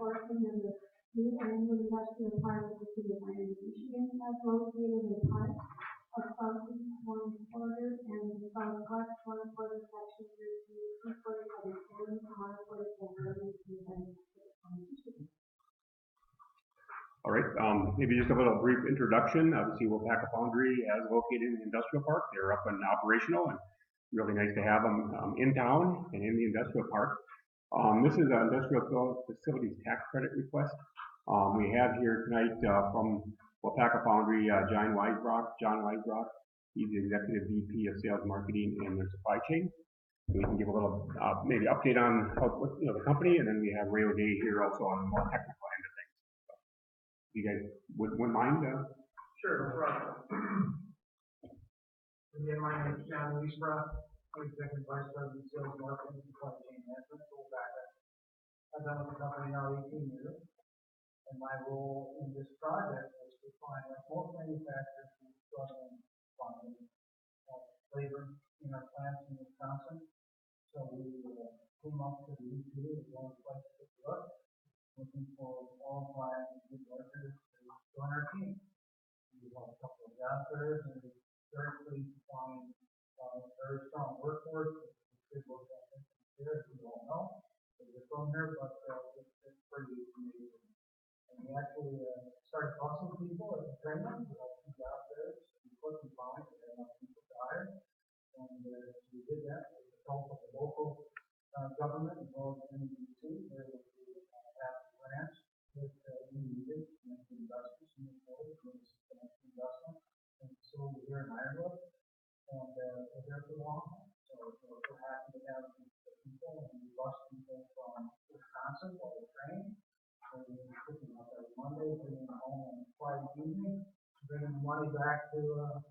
portion of the new and industrial park of the city of Iron, Michigan, as located in part of southeast one quarter and the southwest one quarter section between 247 and 147. All right, maybe just a little brief introduction. Obviously, Wapaka Foundry is located in the industrial park. They're up and operational, and really nice to have them in town and in the industrial park. This is an industrial facilities tax credit request. We have here tonight from Wapaka Foundry, John Weisbrock. He's the Executive VP of Sales, Marketing, and their Supply Chain. So we can give a little maybe update on the company, and then we have Ray O'Day here also on the more technical end of things. So, you guys wouldn't mind? Sure, no problem. Again, my name is John Weisbrock. I'm Executive Vice President of Sales, Marketing, and Supply Chain Management. I've been with the company now 18 years, and my role in this project was to find, like most manufacturers, who struggle in finding labor in our plants in Wisconsin. So we came up to the EPA as one of the places to look, looking for qualified and good workers to join our team. We have a couple of job fairs, and we're very pleased to find a very strong workforce with good work ethic here, as we all know. They're from here, but it's pretty amazing. And we actually started busing people at the training. We had 2 job fairs. We couldn't find it. We had enough people to hire. And we did that with the help of the local government as well as NBC. We were able to have grants that we needed to make the investments in the village, make substantial investment in the facility here in Ironwood. And we're there for a long time. So we're happy to have these people, and we bus people from Wisconsin while they're training. And we're picking up every Monday, bringing them home on Friday evening, bringing the money back to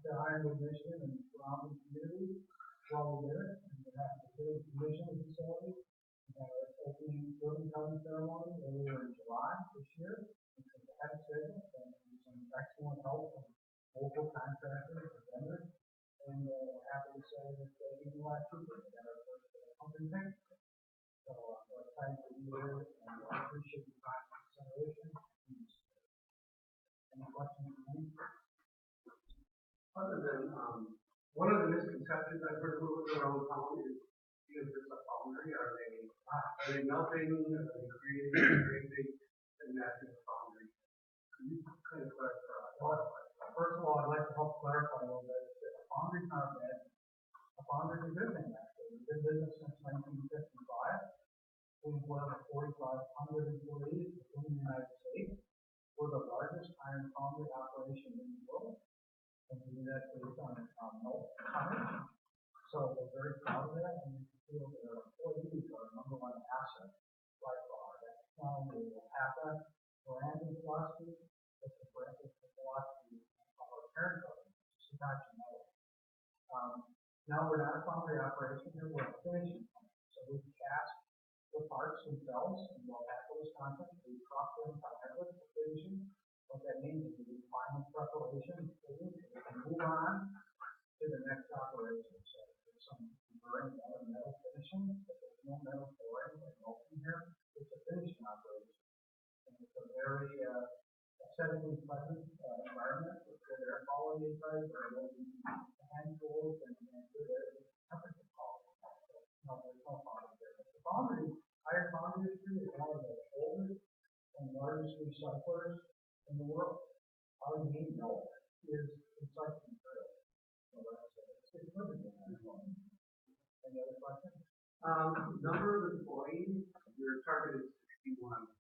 Ironwood, Michigan, and surrounding communities while we're there. And we're happy to build the commission facility. We had our opening ribbon cutting ceremony earlier in July this year. It's ahead of schedule, and some excellent help from local contractors and vendors. And we're happy to say that even last week we got our first company tank. So we're excited to be here, and I appreciate your time and consideration. Any questions for me? Other than one of the misconceptions I've heard moving around town is this a foundry? Are they melting? Are they creating and that's a foundry? Can you kind of clarify? Well, first of all, I'd like to help clarify a little bit. A foundry is not bad. A foundry is a good thing, actually. We've been in business since 1955. We employ over 4,500 employees in the United States. We're the largest iron foundry operation in the world, and we do that based on melt tonnage. So we're very proud of that, and we feel that our employees are our number one asset by far. That's not only the HAPA branding philosophy, but the branding philosophy of our parent company, Hitachi Metal. Now we're not a foundry operation here, we're a finishing company. So we cast the parts themselves in Wapaka, Wisconsin. We truck them to Ironwood for finishing. What that means is we do final preparation, so we can move on to the next operation. So there's some burning metal finishing, but there's no metal pouring or melting here. It's a finishing operation. And it's a very aesthetically pleasant environment with good air quality inside. We're able to use hand tools and good air temperature quality. So there's no foundry there. But the foundry, iron foundry industry is one of the oldest and largest recyclers in the world. Our main melt is recycled material. So it's living in that one. Any other questions? Number of employees, your target is 61.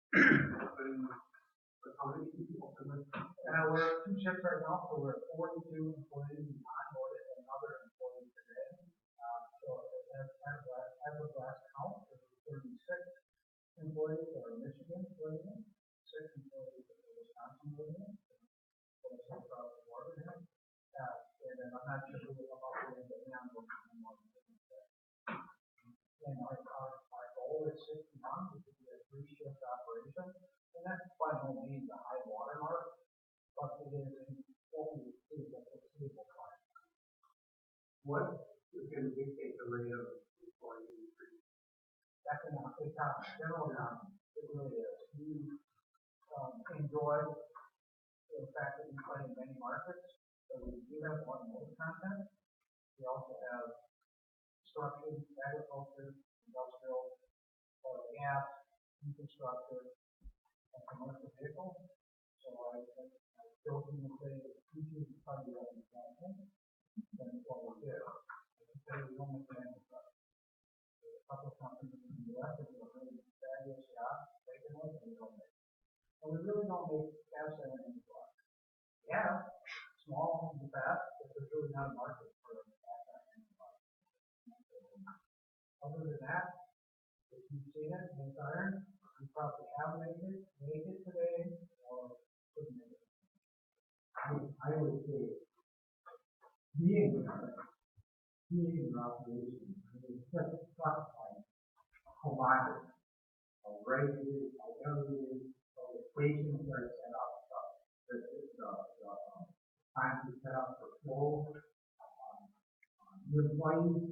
But how many people? We're at 2 shifts right now, so we're at 42 employees onboarded and other employees today. So as of last count, there were 36 employees that are Michigan residents, 6 employees that are Wisconsin residents, so it's across the border here. And then I'm not sure who will come up with it, but I'm working on more than that. And our goal is 60 months, which would be a 3-shift operation. And that's by no means a high watermark, but it is what we see as a foreseeable time. What is going to dictate the rate of employee increase? Economic, general economy. It really is. enjoy the fact that we play in many markets. So we do have automotive content. We also have construction, agriculture, industrial, oil and gas, infrastructure, and commercial vehicle. So I still can say that teaching is part of the content, then it's what we do. We don't make an enterprise. There's a couple of companies in the U.S. that do a really fabulous job making those, and we don't make. And we really don't make gas and enterprise. Yeah, small and fast, but there's really not a market for gas and enterprise. Other than that, if you've seen it, and it's iron, you probably have made it today, or couldn't make it. I would say, being in operation, it's such a tough like commodity. How great it is, how early it is, how the equations are set up, the times are set up for flow. The employees,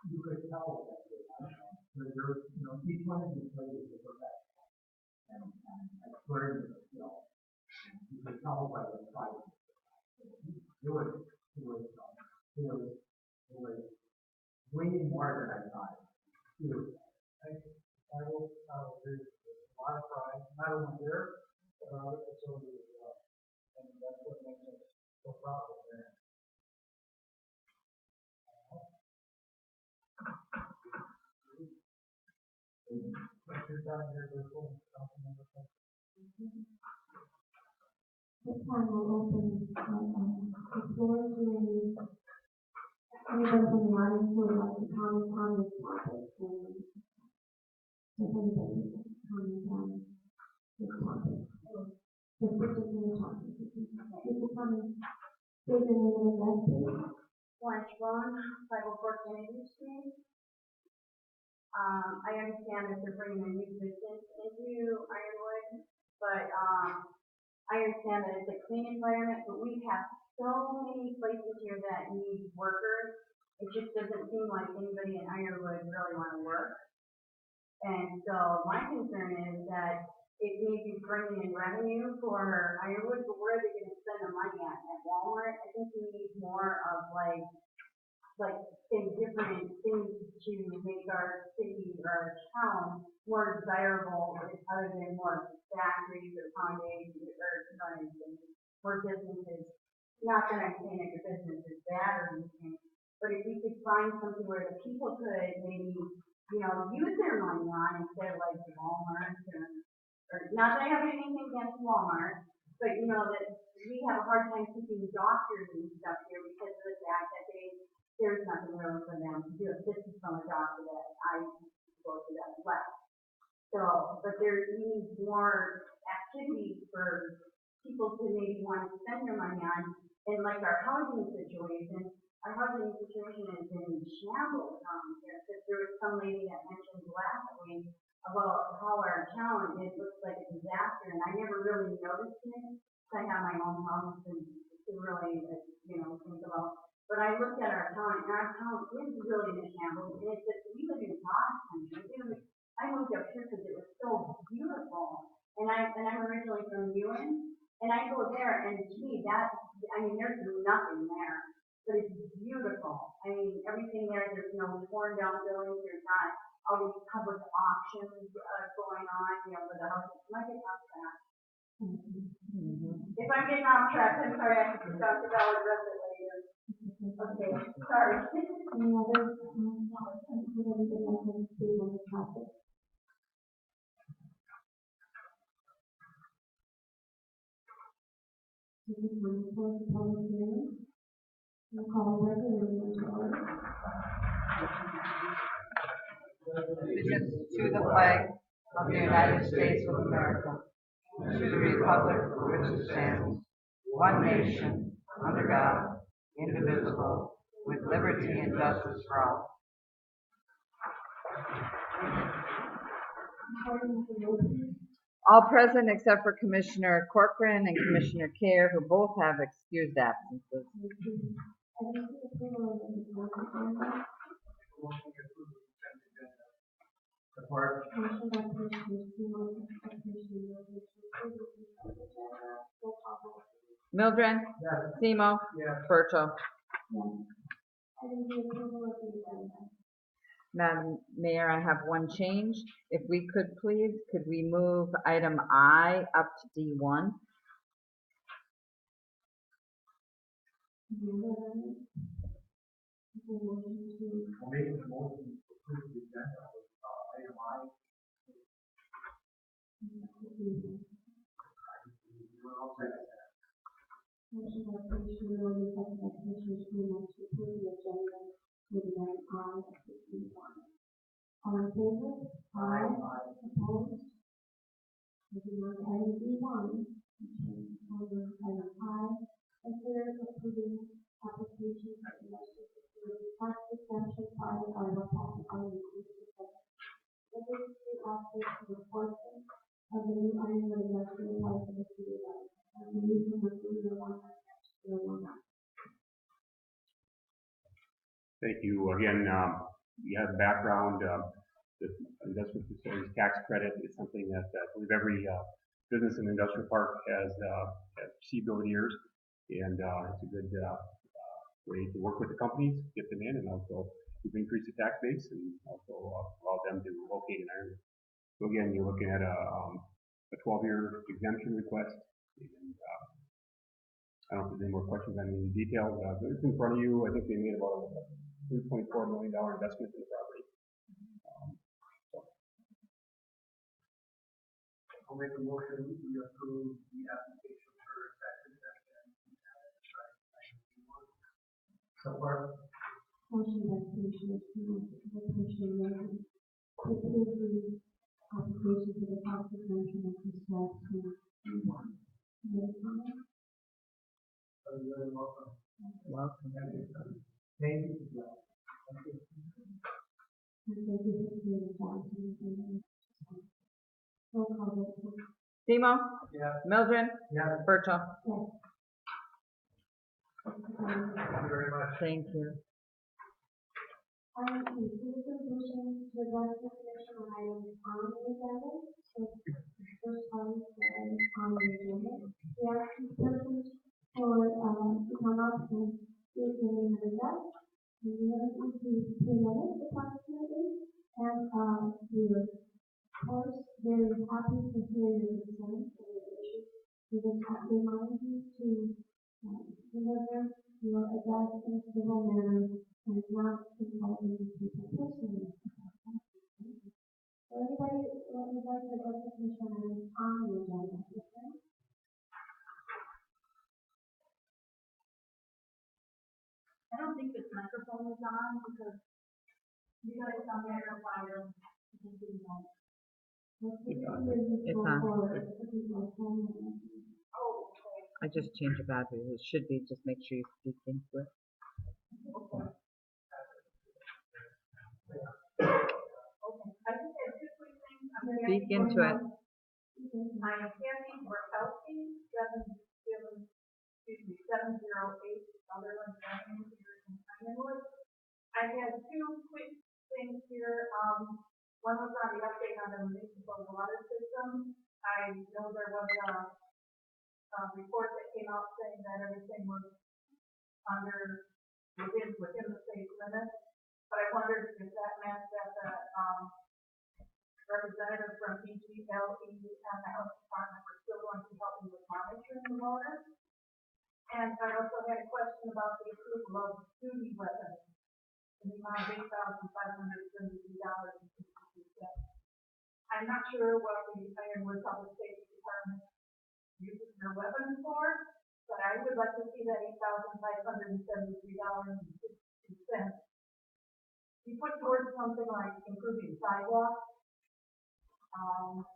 you could tell that each one of the employees is a professional. And I learned, you could tell by the fight. It was way more than I thought. I will agree with you. A lot of pride, not only there, but on other facilities as well. And that's what makes us so proud of there. You're down here, This time we'll open the floor to anybody from the audience who would like to comment on this topic. And if anybody would like to comment on this topic, this particular topic, you can come and state your name and address, please. Blanche Vaughn, 504 Kennedy Street. I understand that they're bringing a new business into Ironwood, but I understand that it's a clean environment, but we have so many places here that need workers. It just doesn't seem like anybody in Ironwood really want to work. And so my concern is that it may be bringing in revenue for Ironwood, but where are they going to spend the money at? At Walmart? I think we need more of like different things to make our city or our town more desirable, other than more factories or foundations or more businesses. Not that I'm saying that your business is bad or anything, but if we could find something where the people could maybe, use their money on instead of like Walmart or not that I have anything against Walmart, but that we have a hard time keeping doctors and stuff here because of the fact that there's nothing really for them to do. This is from a doctor that I go to that left. So, but we need more activities for people to maybe want to spend their money on. And like our housing situation is in shambles here. Because there was some lady that mentioned last week about how our town, it looks like a disaster. And I never really noticed it. I have my own house and to really, think about. But I looked at our town, and our town is really in a shambles. And it's just, we live in God's country. I moved up here because it was so beautiful. And I'm originally from Ewan, and I go there, and to me, there's nothing there. But it's beautiful. I mean, everything there's no torn down buildings, there's not all these public auctions going on, for the houses. Am I getting off track? If I'm getting off track, I'm sorry, I have to talk about the rest of it later. Okay, sorry. Any other would anybody else like to speak on this topic? This is when we close the public hearing. We'll call the resolution to order. Allegiance to the flag of the United States of America, to the republic for which it stands, one nation, under God, indivisible, with liberty and justice for all. All present except for Commissioner Corcoran and Commissioner Kerr, who both have excused absences. Support. Motion by Commissioner Seymour, by Commissioner Miller, to approve the consent Mildred, Yes. Semo, Yes. Berto. Item D, approval of the agenda. Madam Mayor, I have one change. If we could please, could we move item I up to D1? Any other amendments? Is there a motion to, I'll make a motion to approve the agenda with, item I. I'll second that. motion by Commissioner Miller, second by Commissioner Schumann to approve the agenda with an item I of 51. All in favor? Aye. Opposed? Moving on to item D1, which is under item I, consider approving application for industrial security tax exemption filed by the Iron Inclusive Regulatory Office for enforcement of the new Ironwood Industrial Park of the City of Iron. And the reason was 301-019. Thank you. Again, you have background, the investment facilities tax credit is something that I believe every business and industrial park has received over the years. And it's a good way to work with the companies, get them in, and also to increase the tax base and also allow them to locate in Ironwood. So again, you're looking at a 12-year exemption request. And I don't know if there's any more questions on any details. But it's in front of you. I think they made about a $3.4 million investment in the property. I'll make a motion to approve the application for tax exemption. Support. Motion by Commissioner Schumann, second by Commissioner Miller, to approve the application for the tax exemption of the tax to D1. Any comments? You're very welcome. Welcome. Thank you. Thank you. And thank you for doing that. Roll call vote, please. Semo, Yes. Mildred, Yes. Berto. Yes. Thank you very much. Thank you. Item E, solicitation to address the commission on items on the agenda. So, the first item is the items on the agenda. We ask these persons to come up and give their name and address. And we have it to 3 minutes approximately. And, we are, of course, very happy to hear your concerns and your issues. We just have to remind you to deliver your address in a civil manner and not involving people personally. So anybody would like to address the commission on the agenda, okay? I don't think this microphone is on because you guys on there are fire. It's on. Oh, okay. I just changed the battery. It should be. Just make sure you speak into it. Okay. I just have two quick things. Speak into it. I am Kathy Borkowski, 708 Sutherland Avenue here in Ironwood. I had two quick things here. One was on the update on the municipal water system. I know there was a report that came out saying that everything was within the safe limits. But I wondered if that meant that the representative from PGLE and the health department were still going to help me with monitoring the water. And I also had a question about the approval of duty weapons in the amount of $8,573.62. I'm not sure what the Ironwood Public Safety Department uses their weapons for, but I would like to see that $8,573.62 be put towards something like improving sidewalks,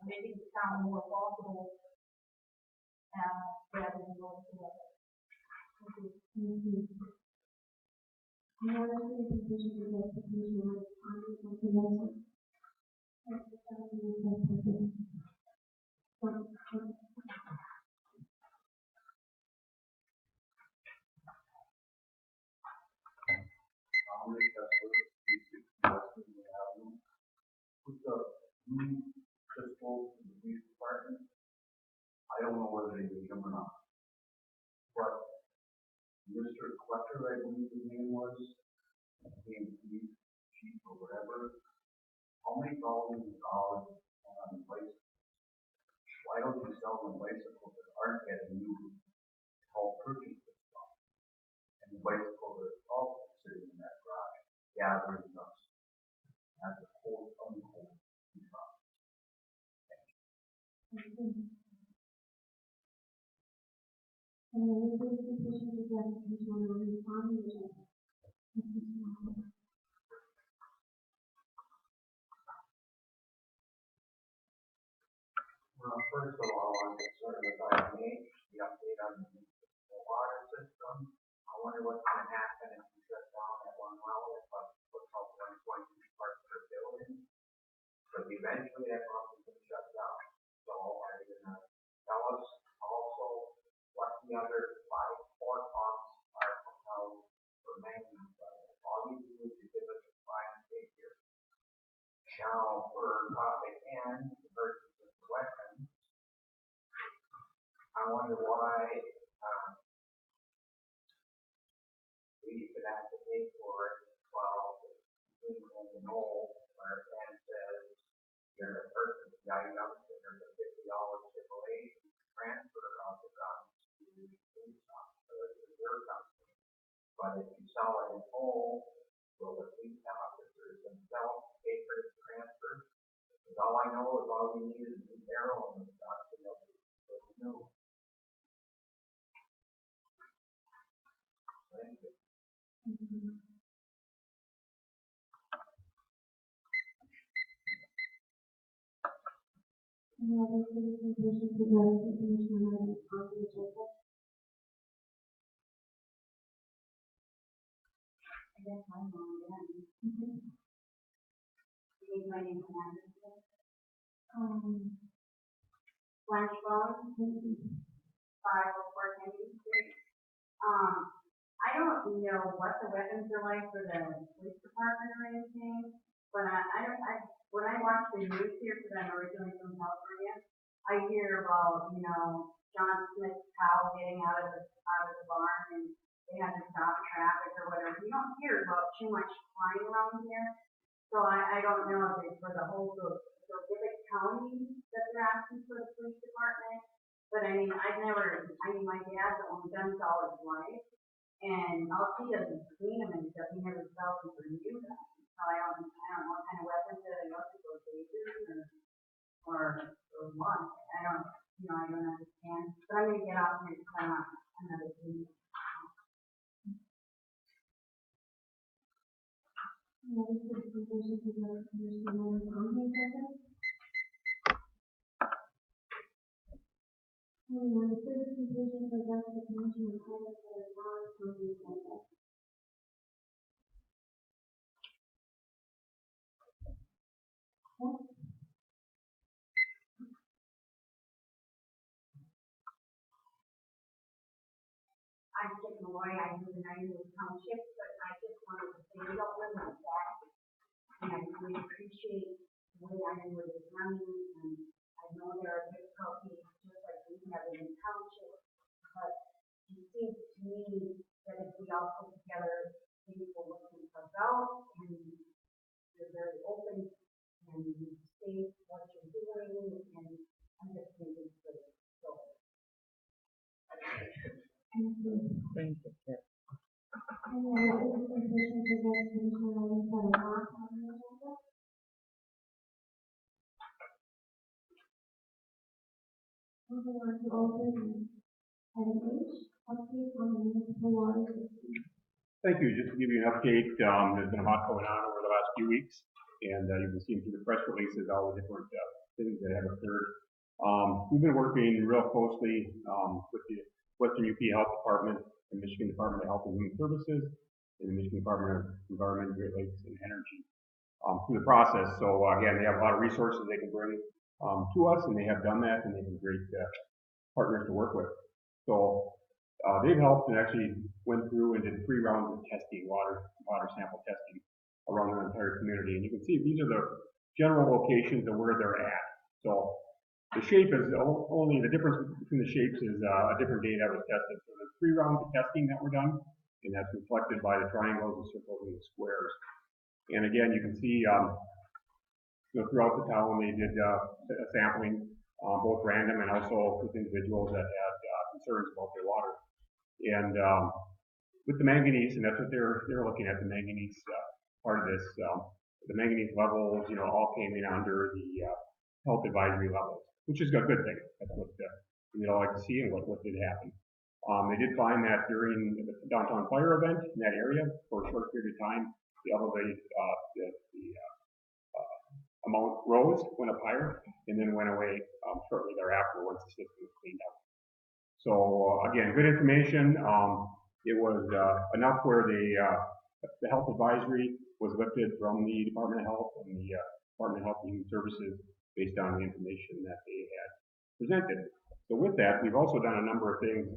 making the town more walkable, rather than going to weapons. Thank you. Now, let's see if the commission would like to commission on the motion. I'll make that sort of basic investment in the avenue. With the new pistols in the police department, I don't know whether they need them or not. Mr. Clutter, I believe his name was, came police chief or whatever, how many thousands of dollars on bicycles? Why don't you sell them bicycles that aren't getting used to help purchase this stuff? And the bicycles are also sitting in that garage, gathering dust. That's a quote unquote. And the resolution petition to grant Commissioner Rose on the agenda. Well, first of all, I'm concerned with item H, the update on the municipal water system. I wonder what's gonna happen if we shut down that one well, if I put out 1.2 parts per billion. Because eventually that pump is gonna shut down. So are you gonna tell us also what the other 4 pumps are proposed for maintenance? All you do is you give us a fine figure. Now, for topic N, versus weapons, I wonder why, we should have to pay for it while we don't know where N says you're a person, the item, and there's a $50 AAA transfer of the guns to the police officer, to your company. But if you sell it in whole, will the police officers themselves pay for the transfer? Because all I know is all we need is a new barrel and stuff, and they'll know. Thank you. And the resolution petition to grant Commissioner Rose on the agenda. I guess I'm wrong again. You need my name and address? Blanche Bone, 504 Kennedy Street. I don't know what the weapons are like for the police department or anything, but when I watch the news here, because I'm originally from California, I hear about, John Smith's cow getting out of the barn and they had to stop traffic or whatever. We don't hear about too much crime around here. So I don't know if it's for the whole Gilbert County that they're asking for the police department. But my dad's owned guns all his life. And all he does is clean them and stuff. He never sells them for new guns. So I don't know what kind of weapons that I got to go tasers or what. I don't understand. But I'm gonna get off here because I want another thing. And the resolution petition to grant Commissioner Rose on the agenda. And the resolution petition to grant the Commission on items that are not on the agenda. I'm Dick Malloy, I live in Ironwood Township, but I just wanted to say we don't live like that. And we appreciate the way Ironwood is running, and I know there are difficulties just like we have in the township, but it seems to me that if we all put together, things will work themselves out, and you're very open, and you say what you're doing, and I'm just thinking it's good. So, Thank you, Kip. And the resolution petition to grant Commissioner items that are not on the agenda. Moving on to old business. Item H, update on the municipal water system. Thank you. Just to give you an update, there's been a lot going on over the last few weeks, and you can see through the press releases all the different things that have occurred. We've been working real closely with the Western UP Health Department, the Michigan Department of Health and Human Services, and the Michigan Department of Environment, Great Lakes, and Energy through the process. So again, they have a lot of resources they can bring to us, and they have done that, and they've been great partners to work with. So they've helped and actually went through and did 3 rounds of testing, water sample testing around the entire community. And you can see these are the general locations of where they're at. So the shape is only the difference between the shapes is a different date that was tested. So the 3 rounds of testing that were done, and that's reflected by the triangles, the circles, and the squares. And again, you can see throughout the town they did a sampling, both random and also with individuals that had concerns about their water. And with the manganese, and that's what they're looking at, the manganese part of this. The manganese levels, all came in under the health advisory levels, which is a good thing. That's what we'd all like to see and what did happen. They did find that during the downtown fire event in that area, for a short period of time, the elevated the amount rose, went up higher, and then went away shortly thereafter once the system was cleaned out. So again, good information. It was enough where the health advisory was lifted from the Department of Health and the Department of Health and Human Services based on the information that they had presented. So with that, we've also done a number of things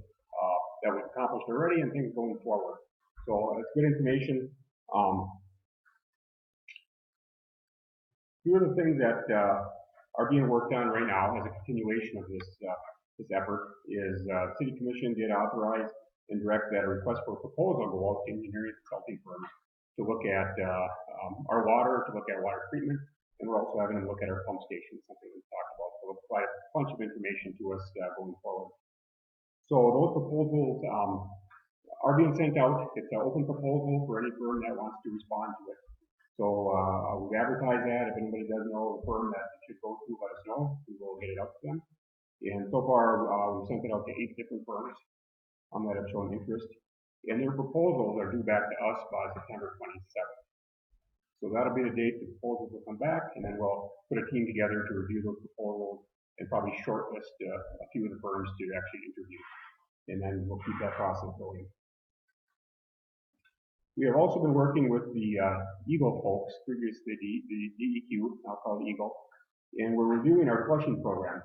that we've accomplished already and things going forward. So it's good information. Few of the things that are being worked on right now as a continuation of this effort is City Commission did authorize and direct that a request for a proposal go out to engineering consulting firms to look at our water, to look at water treatment, and we're also having them look at our pump station, something we've talked about. So they'll provide a bunch of information to us going forward. So those proposals are being sent out. It's an open proposal for any firm that wants to respond to it. So we advertise that. If anybody does know the firm that it should go to, let us know. We will get it out to them. And so far, we've sent it out to 8 different firms that have shown interest. And their proposals are due back to us by September 27th. So that'll be the date the proposals will come back, and then we'll put a team together to review those proposals and probably shortlist a few of the firms to actually interview. And then we'll keep that process going. We have also been working with the Eagle folks, previously the DEQ, now called Eagle, and we're reviewing our flushing program.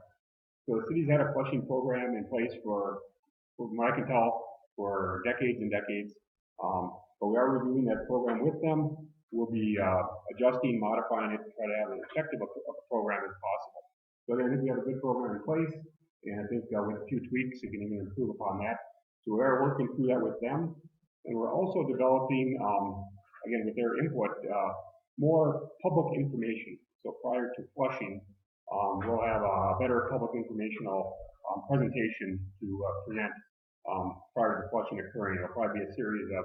So the city's had a flushing program in place for from what I can tell, for decades and decades. But we are reviewing that program with them. We'll be adjusting, modifying it to try to have as effective a program as possible. So I think we have a good program in place, and I think with a few tweaks, we can even improve upon that. So we are working through that with them. And we're also developing, again, with their input, more public information. So prior to flushing, we'll have a better public informational presentation to present prior to flushing occurring. It'll probably be a series of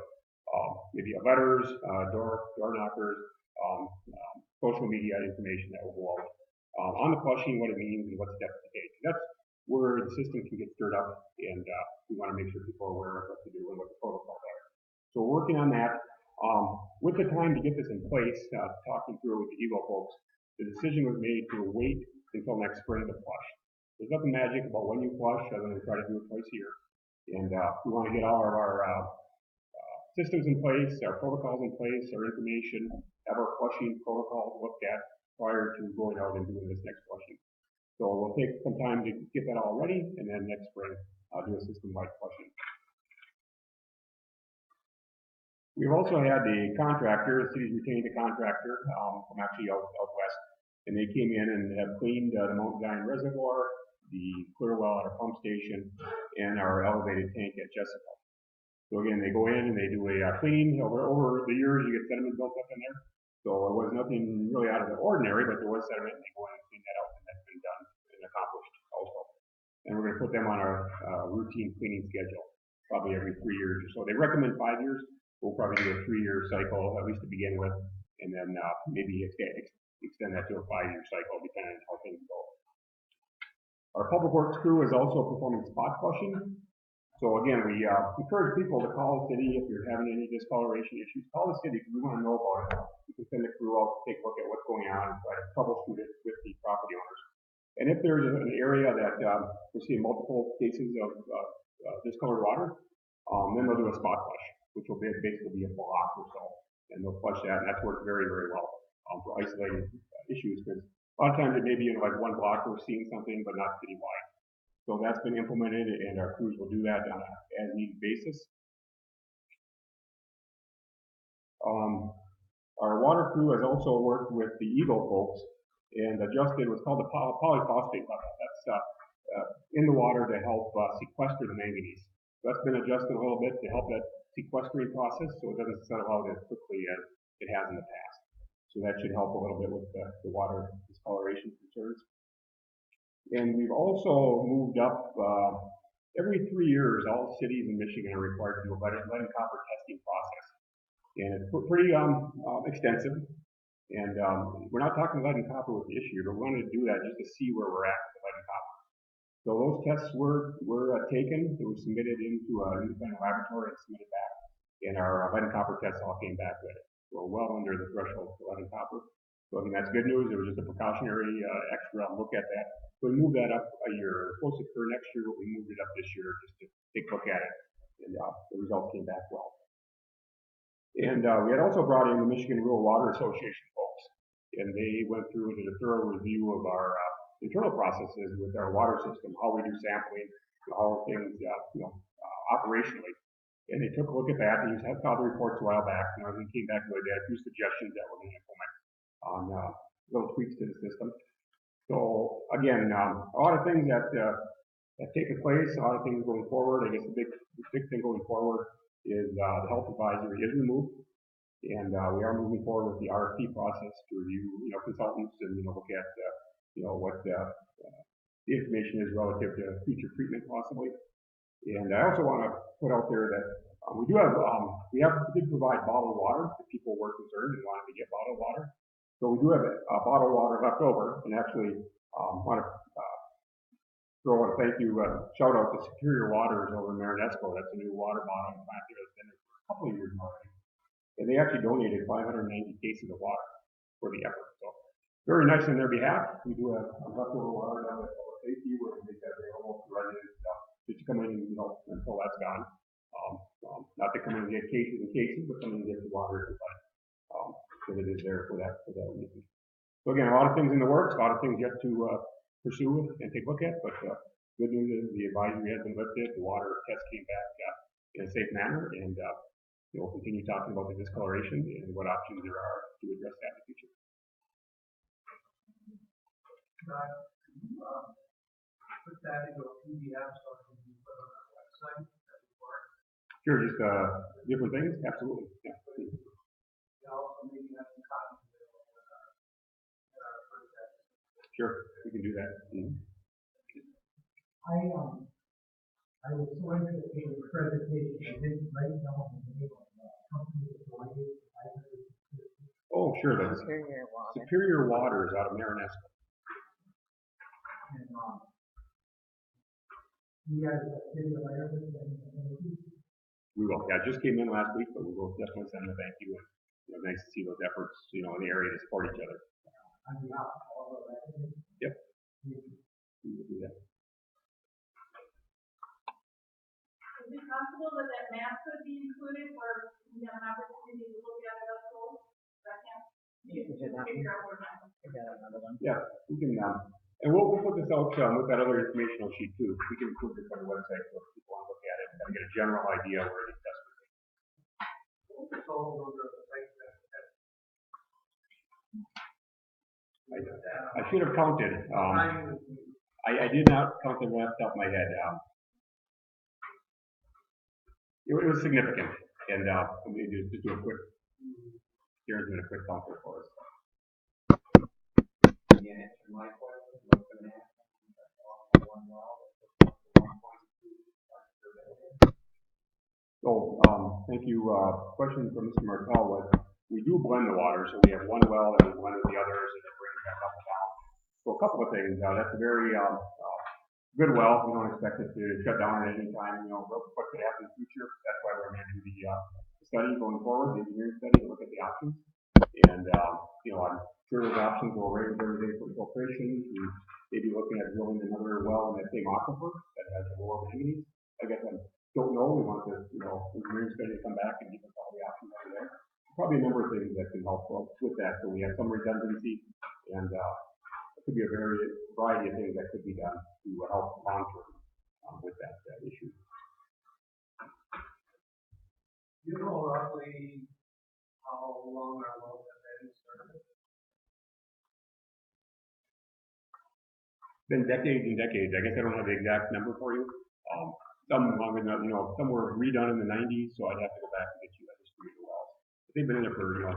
maybe letters, door knockers, social media information that will go out on the flushing, what it means, and what steps to take. That's where the system can get stirred up, and we want to make sure people are aware of what to do and what the protocols are. So we're working on that. With the time to get this in place, talking through with the Eagle folks, the decision was made to wait until next spring to flush. There's nothing magic about when you flush other than try to do it twice a year. And we want to get all of our systems in place, our protocols in place, our information, have our flushing protocols looked at prior to going out and doing this next flushing. So we'll take some time to get that all ready, and then next spring do a system-wide flushing. We've also had the contractor, the city's retained a contractor from actually out west, and they came in and have cleaned the Mount Zion Reservoir, the clear well at our pump station, and our elevated tank at Jessica. So again, they go in and they do a clean. Over the years, you get sediment built up in there. So it was nothing really out of the ordinary, but there was sediment, and they go in and clean that out, and that's been done and accomplished also. And we're going to put them on our routine cleaning schedule, probably every 3 years or so. They recommend 5 years. We'll probably do a 3-year cycle, at least to begin with, and then maybe extend that to a 5-year cycle, depending on how things go. Our public works crew is also performing spot flushing. So again, we encourage people to call the city if you're having any discoloration issues. Call the city because we want to know about it. We can send the crew out to take a look at what's going on and try to troubleshoot it with the property owners. And if there's an area that we're seeing multiple cases of discolored water, then they'll do a spot flush, which will basically be a block or so. And they'll flush that, and that's worked very, very well for isolating issues, because a lot of times it may be in like one block we're seeing something, but not citywide. So that's been implemented, and our crews will do that on an as-needed basis. Our water crew has also worked with the Eagle folks and adjusted what's called the polyphosphate level. That's in the water to help sequester the manganese. that's been adjusted a little bit to help that sequestering process so it doesn't settle out as quickly as it has in the past. So that should help a little bit with the water discoloration concerns. And we've also moved up, every 3 years, all cities in Michigan are required to do a lead and copper testing process. And it's pretty extensive. And we're not talking lead and copper with the issue, but we wanted to do that just to see where we're at with the lead and copper. So those tests were taken, they were submitted into an independent laboratory and submitted back. And our lead and copper tests all came back good. We're well under the threshold for lead and copper. So I think that's good news. It was just a precautionary extra look at that. So we moved that up a year. It was supposed to occur next year, but we moved it up this year just to take a look at it. And the results came back well. And we had also brought in the Michigan Rural Water Association folks. And they went through and did a thorough review of our internal processes with our water system, how we do sampling, how things, operationally. And they took a look at that. They had filed the reports a while back. And everything came back good. They had a few suggestions that we're going to implement on little tweaks to the system. So again, a lot of things that have taken place, a lot of things going forward. I guess the big thing going forward is the health advisory is removed, and we are moving forward with the RFP process to review, consultants and look at what the information is relative to future treatment possibly. And I also want to put out there that we did provide bottled water if people were concerned and wanted to get bottled water. So we do have a bottled water left over, and actually want to throw a thank you shout out to Superior Waters over in Marinesco. That's a new water bottling plant there that's been there for a couple of years already. And they actually donated 590 cases of water for the effort. So very nice on their behalf. We do have leftover water down at Public Safety where we make that available to residents just to come in and until that's gone. Not to come in and get cases and cases, but come in and get the water so that it is there for that reason. So again, a lot of things in the works, a lot of things yet to pursue and take a look at, but good news is the advisory has been lifted, the water test came back in a safe manner, and we'll continue talking about the discoloration and what options there are to address that in the future. Put that into a PDF so it can be put on our website. Sure, just different things, absolutely. Yeah. We also maybe have some copies available in our first session. Sure, we can do that. Mm-hmm. I was so interested in the presentation, I didn't write down the name of the company that provided it. Oh, sure, that's Superior Water. Superior Waters out of Marinesco. And you guys did the letter with them. We will. Yeah, it just came in last week, but we will definitely send them a thank you. And nice to see those efforts, in the area to support each other. On behalf of all the residents. Yep. We will do that. Is it possible that map could be included where we have an opportunity to look at it up close? Figure out where Yeah, we can, and we'll put this out with that other informational sheet too. We can include this on the website so if people want to look at it and get a general idea where it is best. So those are the sites that I should have counted. I did not count them right off the top of my head. It was significant, and let me just do a quick. Here's a quick count there for us. Again, answer my question, what's going to happen? One well, So, thank you. Question from Mr. Martel was, we do blend the water, so we have one well and we blend with the others, and it brings that up and down. So a couple of things. That's a very good well. We don't expect it to shut down at any time. What could happen in the future? That's why we're going to do the study going forward, the engineering study, to look at the options. And I'm sure those options will raise everything for filtration. We may be looking at drilling another well in that same aquifer that has a lower manganese. I guess I don't know. We want the engineering study to come back and give us all the options over there. Probably a number of things that can help with that. So we have some redundancy, and it could be a variety of things that could be done to help long term with that issue. you know roughly how long our wells have been started? Been decades and decades. I guess I don't have the exact number for you. Some, some were redone in the 90s, so I'd have to go back and get you that history of the wells. But they've been in there for,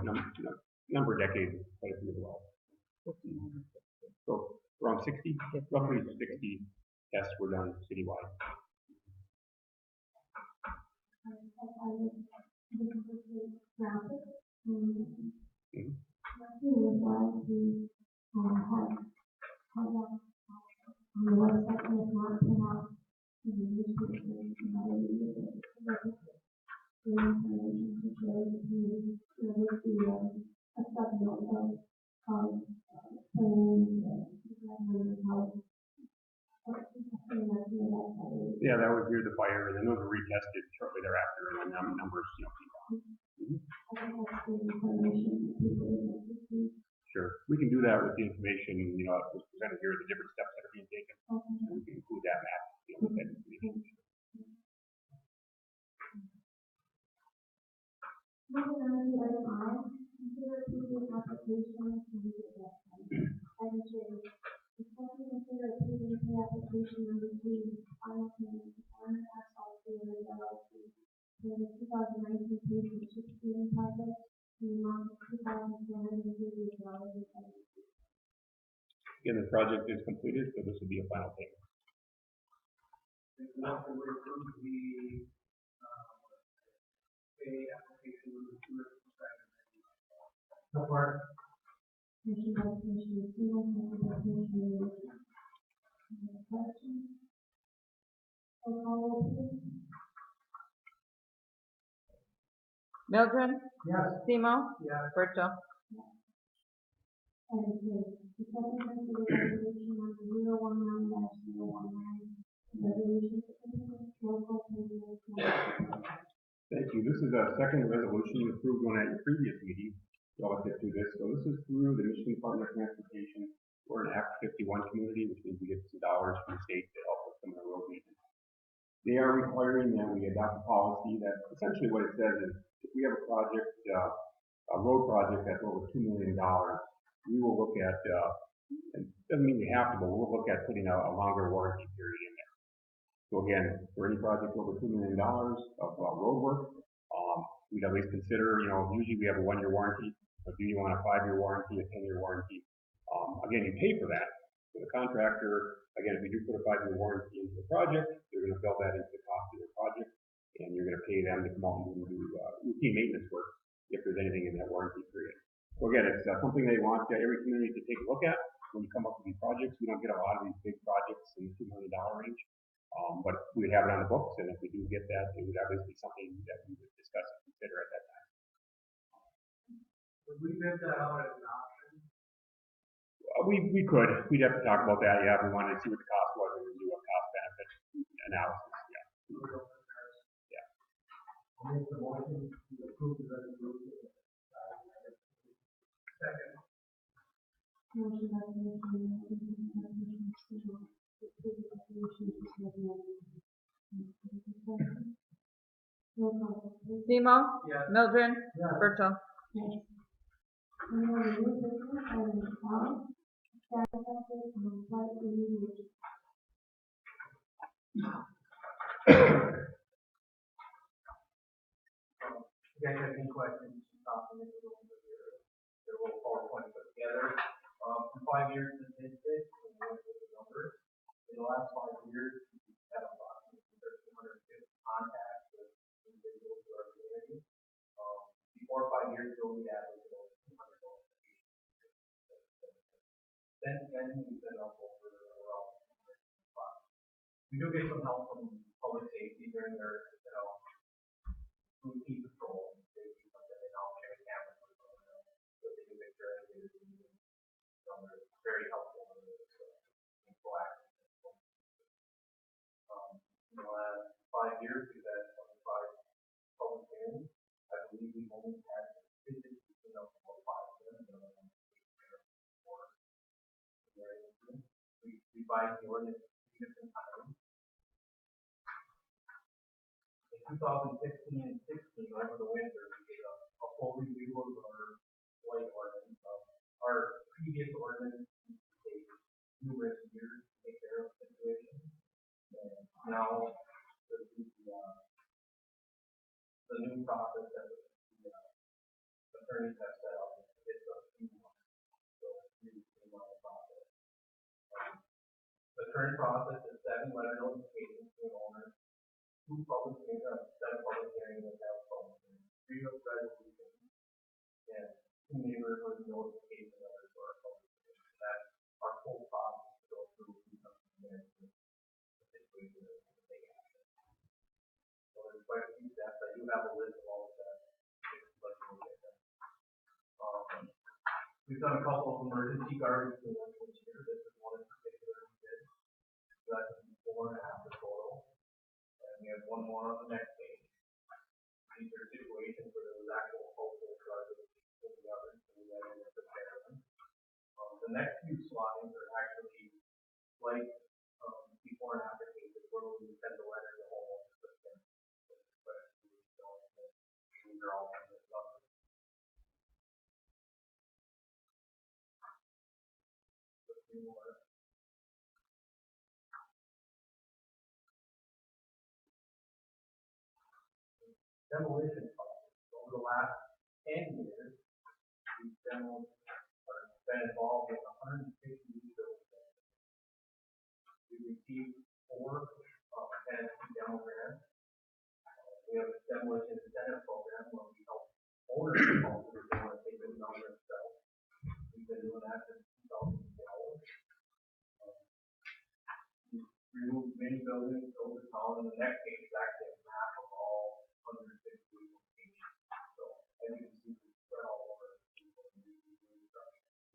number of decades, quite a few of the wells. So around 60, roughly 60 tests were done citywide. Yeah, that was near the fire, and then those were retested shortly thereafter, and then numbers, came down. Sure, we can do that with the information, that was presented here, the different steps that are being taken. We can include that map, with that information. Moving on to item I, consider approving application to use the website. Item J, discuss and consider approving the application number 3, final payment to Honor Asphalt Dealers LLC for the 2019 pavement and chip sealing project in the amount of $2,438. Again, the project is completed, so this will be a final payment. There's nothing we approve the, pay application number 2 as described. Support. Motion by Commissioner Steele, second by Commissioner Lewis. Any questions? Roll call vote, please. Mildred, Yes. Simo, Yes. Berto, Item K, discuss and consider resolution number 019-019, resolution to implement local pavement management. Thank you. This is a second resolution. You approved one at your previous meeting relative to this. So this is through the Michigan Department of Transportation. We're an Act 51 community, which means we get some dollars from the state to help with some of the road maintenance. They are requiring that we adopt a policy that essentially what it says is if we have a project, a road project that's over $2 million, we will look at, and it doesn't mean we have to, but we'll look at putting a longer warranty period in there. So again, for any project over $2 million of road work, we'd at least consider, usually we have a 1-year warranty, but do you want a 5-year warranty, a 10-year warranty? Again, you pay for that. For the contractor, again, if you do put a 5-year warranty into the project, they're going to build that into the cost of their project, and you're going to pay them to come out and do routine maintenance work if there's anything in that warranty period. So again, it's something they want every community to take a look at when you come up with these projects. We don't get a lot of these big projects in the $2 million range. But we'd have it on the books, and if we do get that, it would obviously be something that we would discuss and consider at that time. Would we bid that out as an option? We could. We'd have to talk about that. Yeah, we wanted to see what the cost was and do a cost benefit analysis. Yeah. Yeah. I'll make the motion to approve the resolution. Second. Motion by Commissioner Lewis, second by Commissioner Steele, to approve the resolution to recommend. Roll call vote, please. Simo, Yes. Mildred, Yes. Berto, Yes. And then the new business, item 12, status update on flight remediation. You guys have any questions, stop me if you want to hear it. They're all PowerPoint put together. For 5 years since they did, we went with the numbers. In the last 5 years, we've had approximately 1,350 contacts with individuals in our community. Before 5 years ago, we averaged about 200 notifications. Then we've been up over around 205. We do get some help from public safety during their, routine patrol. They now carry cameras with them, so they can make sure everything is moving. They're very helpful in this, being proactive. In the last 5 years, we've had 25 public hearings. I believe we've only had 50 about 5 of them. We revised the ordinance 3 different times. In 2015 and 16, over the winter, we did a full review of our light ordinance. Our previous ordinance takes numerous years to take care of situations. And now the new process that the attorneys have set up. It's a streamlined, so it's really streamlined process. The current process is 7 letter notifications to an owner, 7 public hearings that have public hearings, 3 of resolutions, and 2 neighborhood notification letters for our public hearings. That's our full process to go through the situation that we take action. So there's quite a few steps. I do have a list of all the steps. Let's look at them. We've done a couple of emergency garbage cleanups this year. This is one in particular we did. So that's 4 after total. And we have one more on the next page. These are situations where there was actual household garbage in the others, so we had to prepare them. The next few slides are actually like before and after cases where we send a letter to homeowners with them. These are all kinds of stuff. Demolition projects. Over the last 10 years, we've been involved in 150 new buildings. We received 4 tenancy demo grants. We have a demolition incentive program where we help owners of homes if they want to take those on themselves. We've been doing that since 2012. We've removed many buildings over town, and the next page is actually a map of all 150 locations. So as you can see, we're spread all over.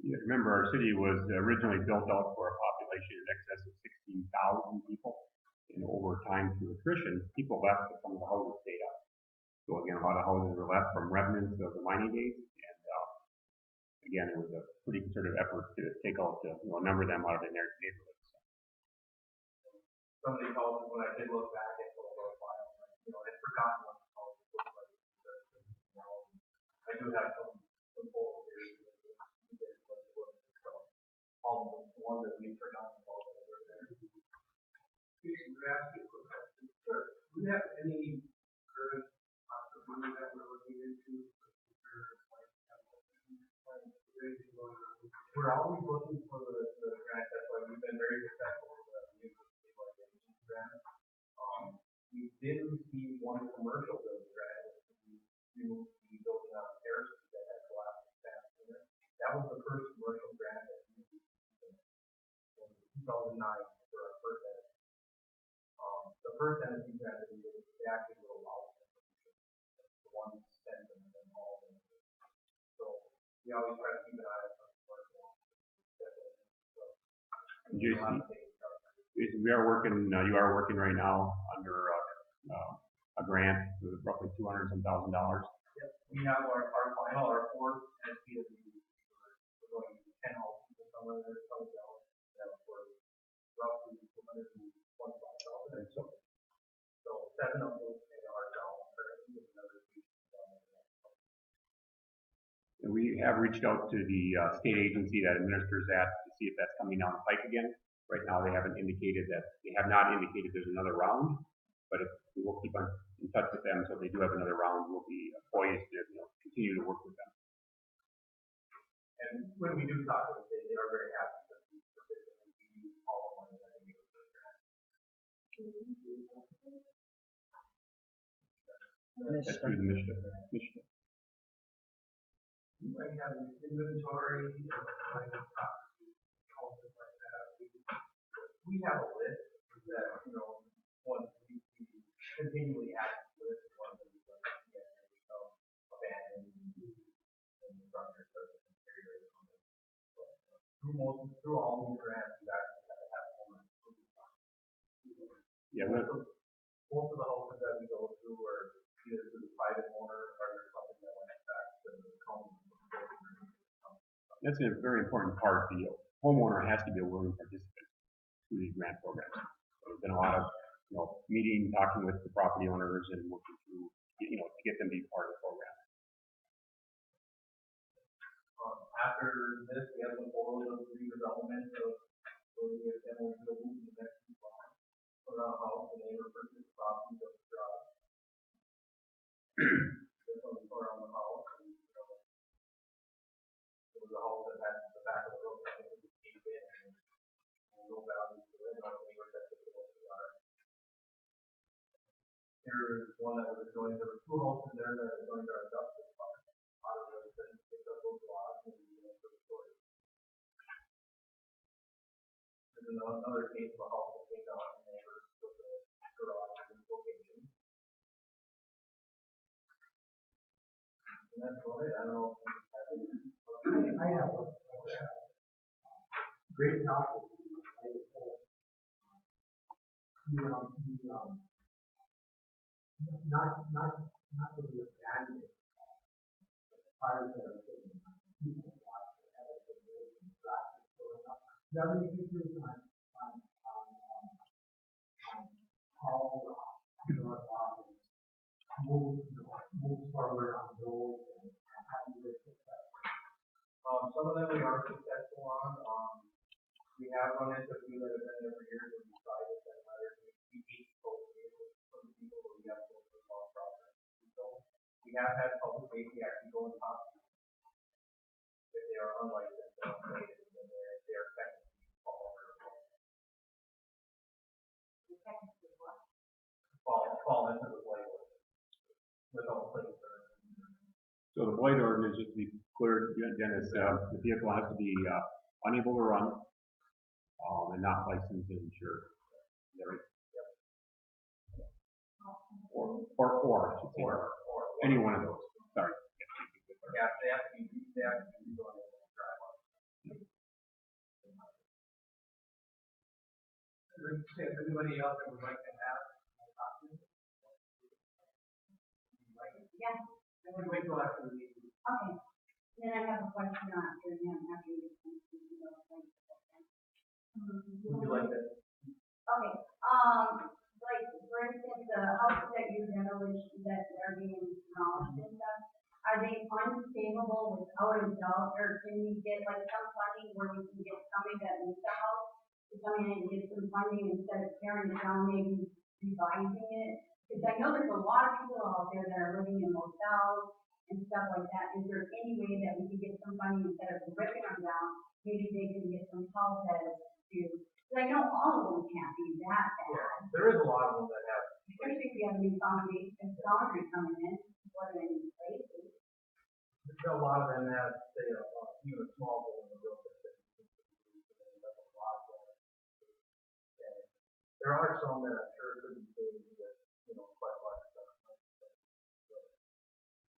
Yeah, remember, our city was originally built out for a population in excess of 16,000 people. And over time, through attrition, people left, but some of the houses stayed up. So again, a lot of houses were left from remnants of the mining days. And again, it was a pretty concerted effort to take out a number of them out of the neighborhoods. Some of these houses, when I did look back at the old files, I'd forgotten what the houses looked like. I do have some photos here. All the ones that we've forgotten about that were there. Jason, could I ask you a quick question? Sure. Do you have any current possibility that we're looking into? We're always looking for the grant. That's why we've been very successful with the new stabilization grant. We did receive one commercial building grant. We will be building out a terrace that had collapsed fast in it. That was the first commercial grant that we received in 2009 for our first tenant. The first tenancy grant that we did, they actually would allow us the one spent and then all of them. So we always try to keep an eye on the commercial. Jason, we are working. You are working right now under a grant with roughly $200,000. Yep. We have our final, our fourth tenancy is we're going to 10 houses or somewhere there, somewhere else. That was roughly $225,000. So 7 of those are down currently, and another 2 down. And we have reached out to the state agency that administers that to see if that's coming down the pike again. Right now, they have not indicated there's another round, but we will keep in touch with them. So if they do have another round, we'll be poised to continue to work with them. And when we do talk to them, they are very happy that we use all the money that we use for the grant. That's through the Michigan. You might have an inventory of kind of property, houses like that. We have a list that, once we continually add to the list of ones that we want to get abandoned and the structure starts to deteriorate on it. Through all these grants, you actually have to have owners approve. Yeah, most of the houses that we go through are either through the private owner or there's something that went back to the comm. that's a very important part. The homeowner has to be a willing participant through these grant programs. So there's been a lot of meeting, talking with the property owners, and working through to get them to be part of the program. After this, we have some photos of the redevelopment of where we have demo buildings in the next few slides. around the house, the neighbor purchased property of the garage. This one was around the house, and, it was a house that had the back of the road, that was deep in, and no value to it, no neighbor that took it over the yard. There was one that was adjoined, there were two houses there that adjoined our industrial park. Out of those, then picked up those lots and went for the storage. There's another case of a house that came down and neighbors with the garage in location. And that's about it. I don't know if you have any. I have one. Great topic. Not really abandoned. Part of the people watch it, have a good traffic going up. Do you have any pictures on how your office moves forward on those and how you would fix that? Some of them we are successful on. We have run into a few that have been there for years and we tried to send letters. We keep both vehicles from people where we have to go for small projects. So we have had public safety actually go and talk to them. If they are unlicensed or unrated, then they are technically fall under the law. Fall into the blight ordinance without plates or. So the blight ordinance, just to be clear, Dennis, the vehicle has to be unable to run and not licensed and insured. Is that right? Or, I should say, or any one of those. Sorry. Yeah, they have to be legal and able to drive on. If anybody else that would like to have a copy? Yeah. I would wait till after the meeting. Okay. Then I have a question after him, after you explain to me about like. Would you like that? Okay, like, for instance, the houses that you demolish, that are being demolished and stuff, are they unstable without a doubt, or can we get like some funding where we can get somebody that needs the house to come in and get some funding instead of tearing it down, maybe revising it? Because I know there's a lot of people out there that are living in motels and stuff like that. Is there any way that we could get some funding instead of ripping them down? Maybe they can get some help as to, because I know all of them can't be that bad. There is a lot of them that have. Especially if we have a new foundry coming in, what are they places? A lot of them have, say, even a small hole in the roof that a lot of them. And there are some that I'm sure could be saved with, quite a lot of stuff.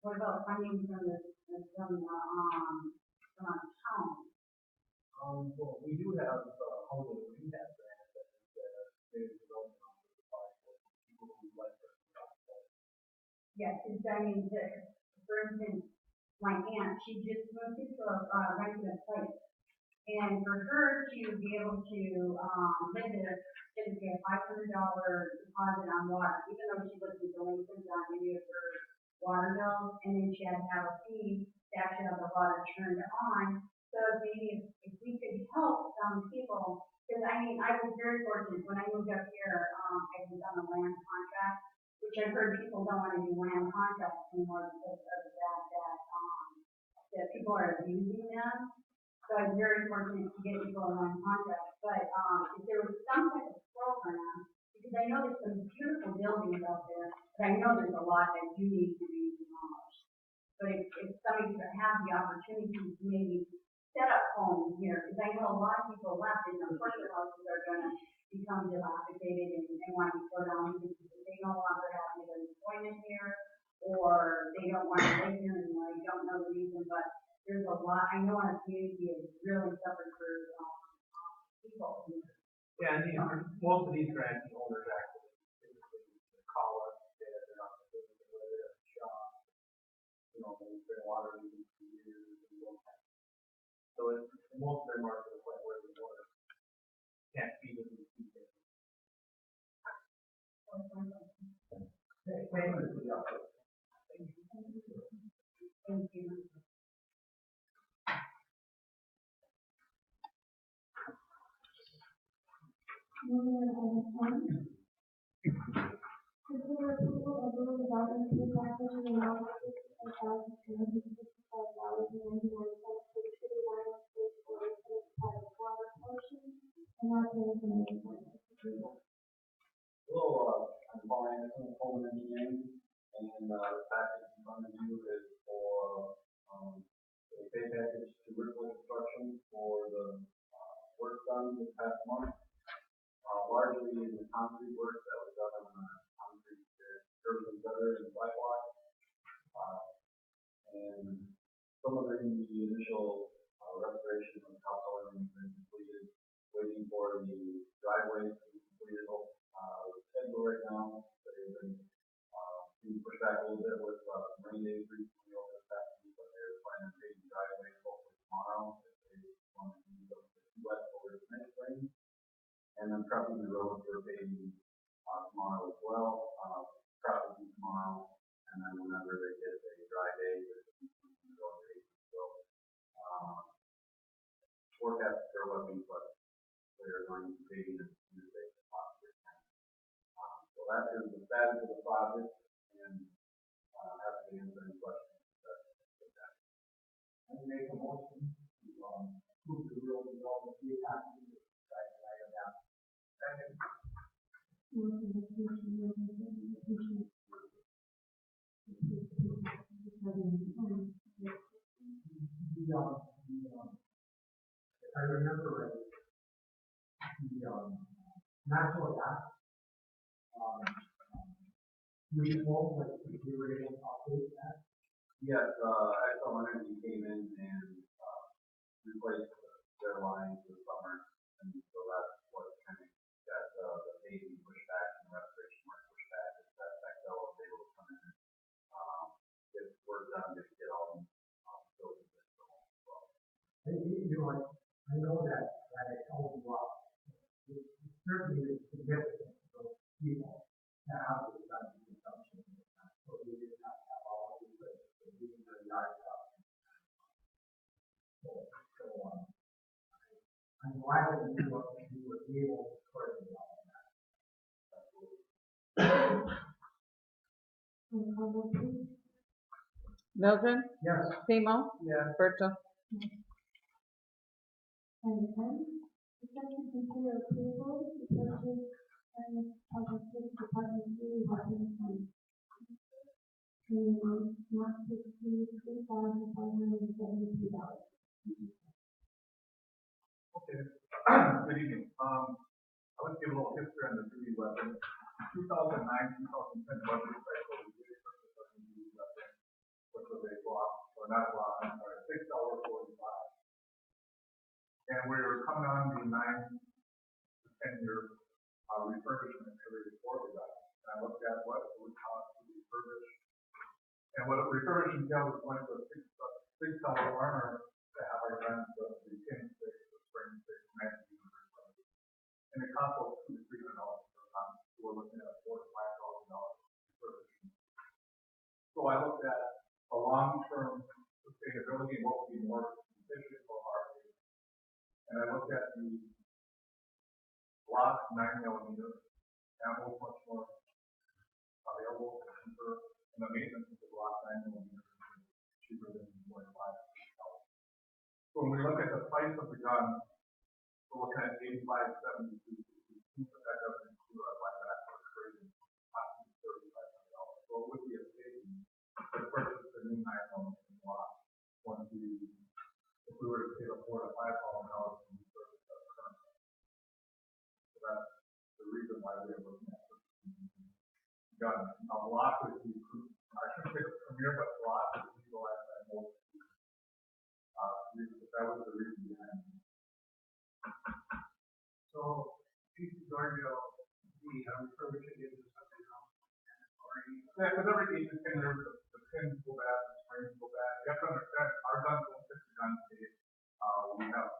What about funding from our town? Well, we do have housing rehab grants that maybe development on the for people who like to. Yes, because I mean, for instance, my aunt, she just moved into a rented place. And for her to be able to live there, she had to pay a $500 deposit on water, even though she wasn't delinquent on any of her water bills, and then she had to have a fee to actually have the water turned on. So maybe if we could help some people, because I mean, I was very fortunate when I moved up here, I was on a land contract, which I've heard people don't want to do land contracts anymore because of that people are abusing them. So I was very fortunate to get people on land contracts. But if there was some type of program, because I know there's some beautiful buildings out there, but I know there's a lot that do need to be demolished. But if somebody could have the opportunity to maybe set up homes here, because I know a lot of people left and unfortunately houses are going to become dilapidated and want to go down because they no longer have either employment here or they don't want to live here anymore. I don't know the reason, but there's a lot. I know our community has really suffered for people. Yeah, and most of these grant owners actually typically call us, say that they're not doing it, whether they're a shop, they've been water leaking for years and don't have. So most of them are to the point where the water can't feed them these people. Thank you for the update. Thank you. Moving on to item 10, increase package in the amount of $65,265.99 for the city line space for the private water portion, and authorize the mayor to sign this agreement. Hello, I'm Paul Anderson with Coleman Engineering, and the package in front of you is for a pay package to Ripple Construction for the work done this past month. Largely in the concrete work that was done on the concrete curbs and gutters and sidewalk. And some of the initial restoration of the topsoil has been completed, waiting for the driveway to be completed. Schedule right now, they've been being pushed back a little bit with rain days recently over the past week, but they're planning on taking the driveway hopefully tomorrow if they want to use up the wet over the next rain. And then prepping the road for paving tomorrow as well. Prepping tomorrow, and then whenever they get a dry day, they're going to go paving. So forecast are looking, but they're going to be paving as soon as they possibly can. So that is the status of the project, and happy to answer any questions. I make a motion to approve the real development fee package. Second. If I remember right, the natural gas, we won't, like, we were able to update that. Yes, Excel Energy came in and replaced their lines this summer, and so that's what kind of got the paving pushed back and the restoration work pushed back. Is that Excel was able to come in and get work done to get all the buildings installed as well. You know, I know that Excel was well. It certainly is significant for those people that have this kind of consumption. So we didn't have to have all of these places, but we can do yard stuff. I'm glad that you were able to sort of all of that. Mildred, Yes. Pimo, Yes. Berto, And then, discussion consider approval to purchase and of the city department really weapons and in the amount not to exceed $3,572. Okay, good evening. I would give a little history on the duty weapon. In 2009, 2010 budget cycle, we did purchase a new duty weapon, which was a block, or not a block, I'm sorry, $6.45. And we were coming on the 9 to 10 year refurbishment period for the gun. And I looked at what it would cost to refurbish. And what a refurbishment entails is going to a $6 armor to have our guns, the pin sticks, the spring sticks, magazine, and it costs us $200 to $300 per gun. So we're looking at $4,000 to $5,000 refurbishment. So I looked at the long-term sustainability and what would be more efficient for our safety. And I looked at the Glock 9mm ammo, much more available and cheaper, and the maintenance of the Glock 9mm is cheaper than the .5. So when we look at the price of the gun, we're looking at $85.72. But that doesn't include our buyback or trading, costing $3,500. So it would be a savings to purchase the new 9mm Glock once if we were to pay the $4,000 to $5,000 to repurchase that current. So that's the reason why we are looking at purchasing the gun. Now, Glock is the, I shouldn't say the premier, but Glock is legalized by most people. That was the reason behind it. So, these are going to be refurbishing into something else. Yeah, because every 8 to 10 years, the pins go bad, the springs go bad. You have to understand, our guns don't fit the gun state. We have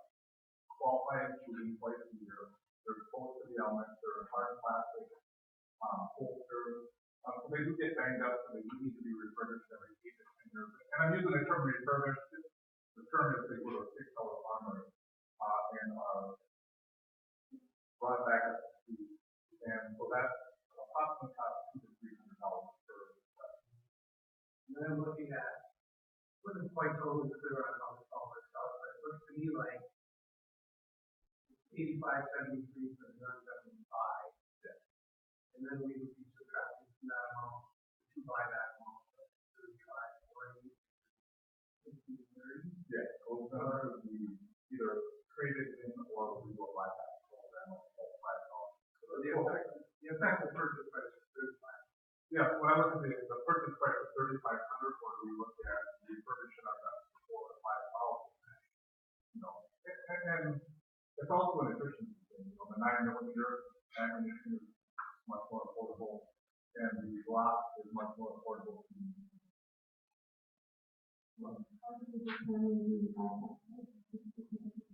qualified shooting twice a year. They're exposed to the elements. They're hard plastic holsters. So they do get banged up, so they do need to be refurbished every 8 to 10 years. And I'm using the term refurbished. The term is they go to a $6 armor and brought back up to speed. And so that's approximately cost $200 to $300 per weapon. then looking at, wasn't quite totally clear on how this all works out, but it looks to me like 8573 for the 975. And then we would be subtracting from that amount, to buyback amount, like 35, 40, 15, 30. Yeah, those numbers would be either traded in or we will buy back program of $5. So the effective purchase price is 35. Yeah, when I look at the purchase price of 3,500, or we look at refurbishing our guns for 4,000 to 5,000, you know, and it's also an efficiency thing, you know, the 9mm ammunition is much more affordable, and the Glock is much more affordable.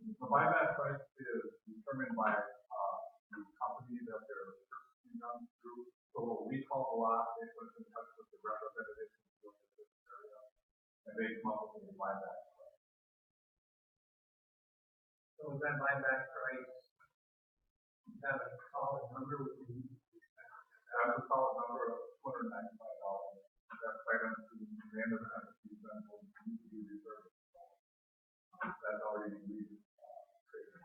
The buyback price is determined by the company that they're purchasing guns through. So what we call Glock, they put us in touch with the representatives in this area, and they come up with a buyback price. So with that buyback price, you have a solid number with the That's a solid number of $295. That's right up to the end of the season, will need to be reserved. That's already agreed, traded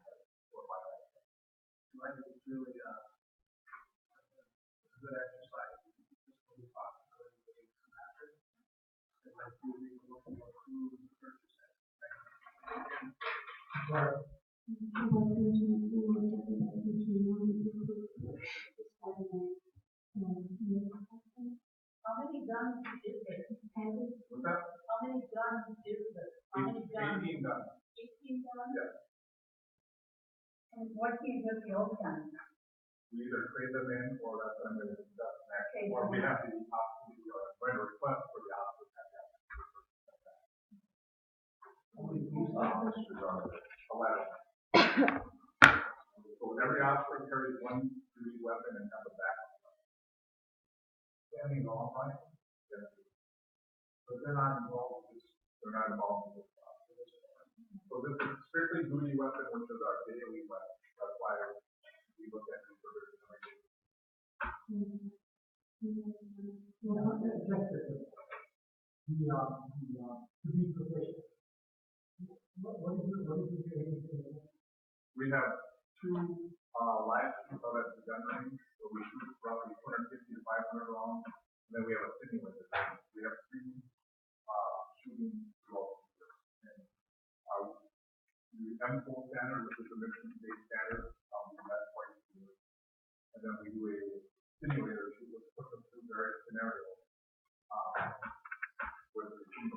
for buyback. I think it's really a good exercise. Just when we talk about it, we come after it. And like we look to approve the purchase. How many guns is there? What's that? How many guns is there? How many guns? 18 guns. 18 guns? Yes. And what do you do with the old guns? We either trade them in or that's under the next, Okay, or we so- have the option, write a request for the option to have that. Only police officers are allowed. So every officer carries one duty weapon and has a backup. Standing off, right? Yes. But they're not involved in this. They're not involved in this process. So this is strictly duty weapon, which is our daily weapon. That's why we look at these provisions. To be proficient. What is your training? We have two live shoots out at the gun range, where we shoot roughly 250 to 500 rounds, and then we have a simulator. We have three shooting drills. And the M4 standard, which is the Michigan State standard, that's quite good. And then we do a simulator shoot, which puts them through various scenarios with the team.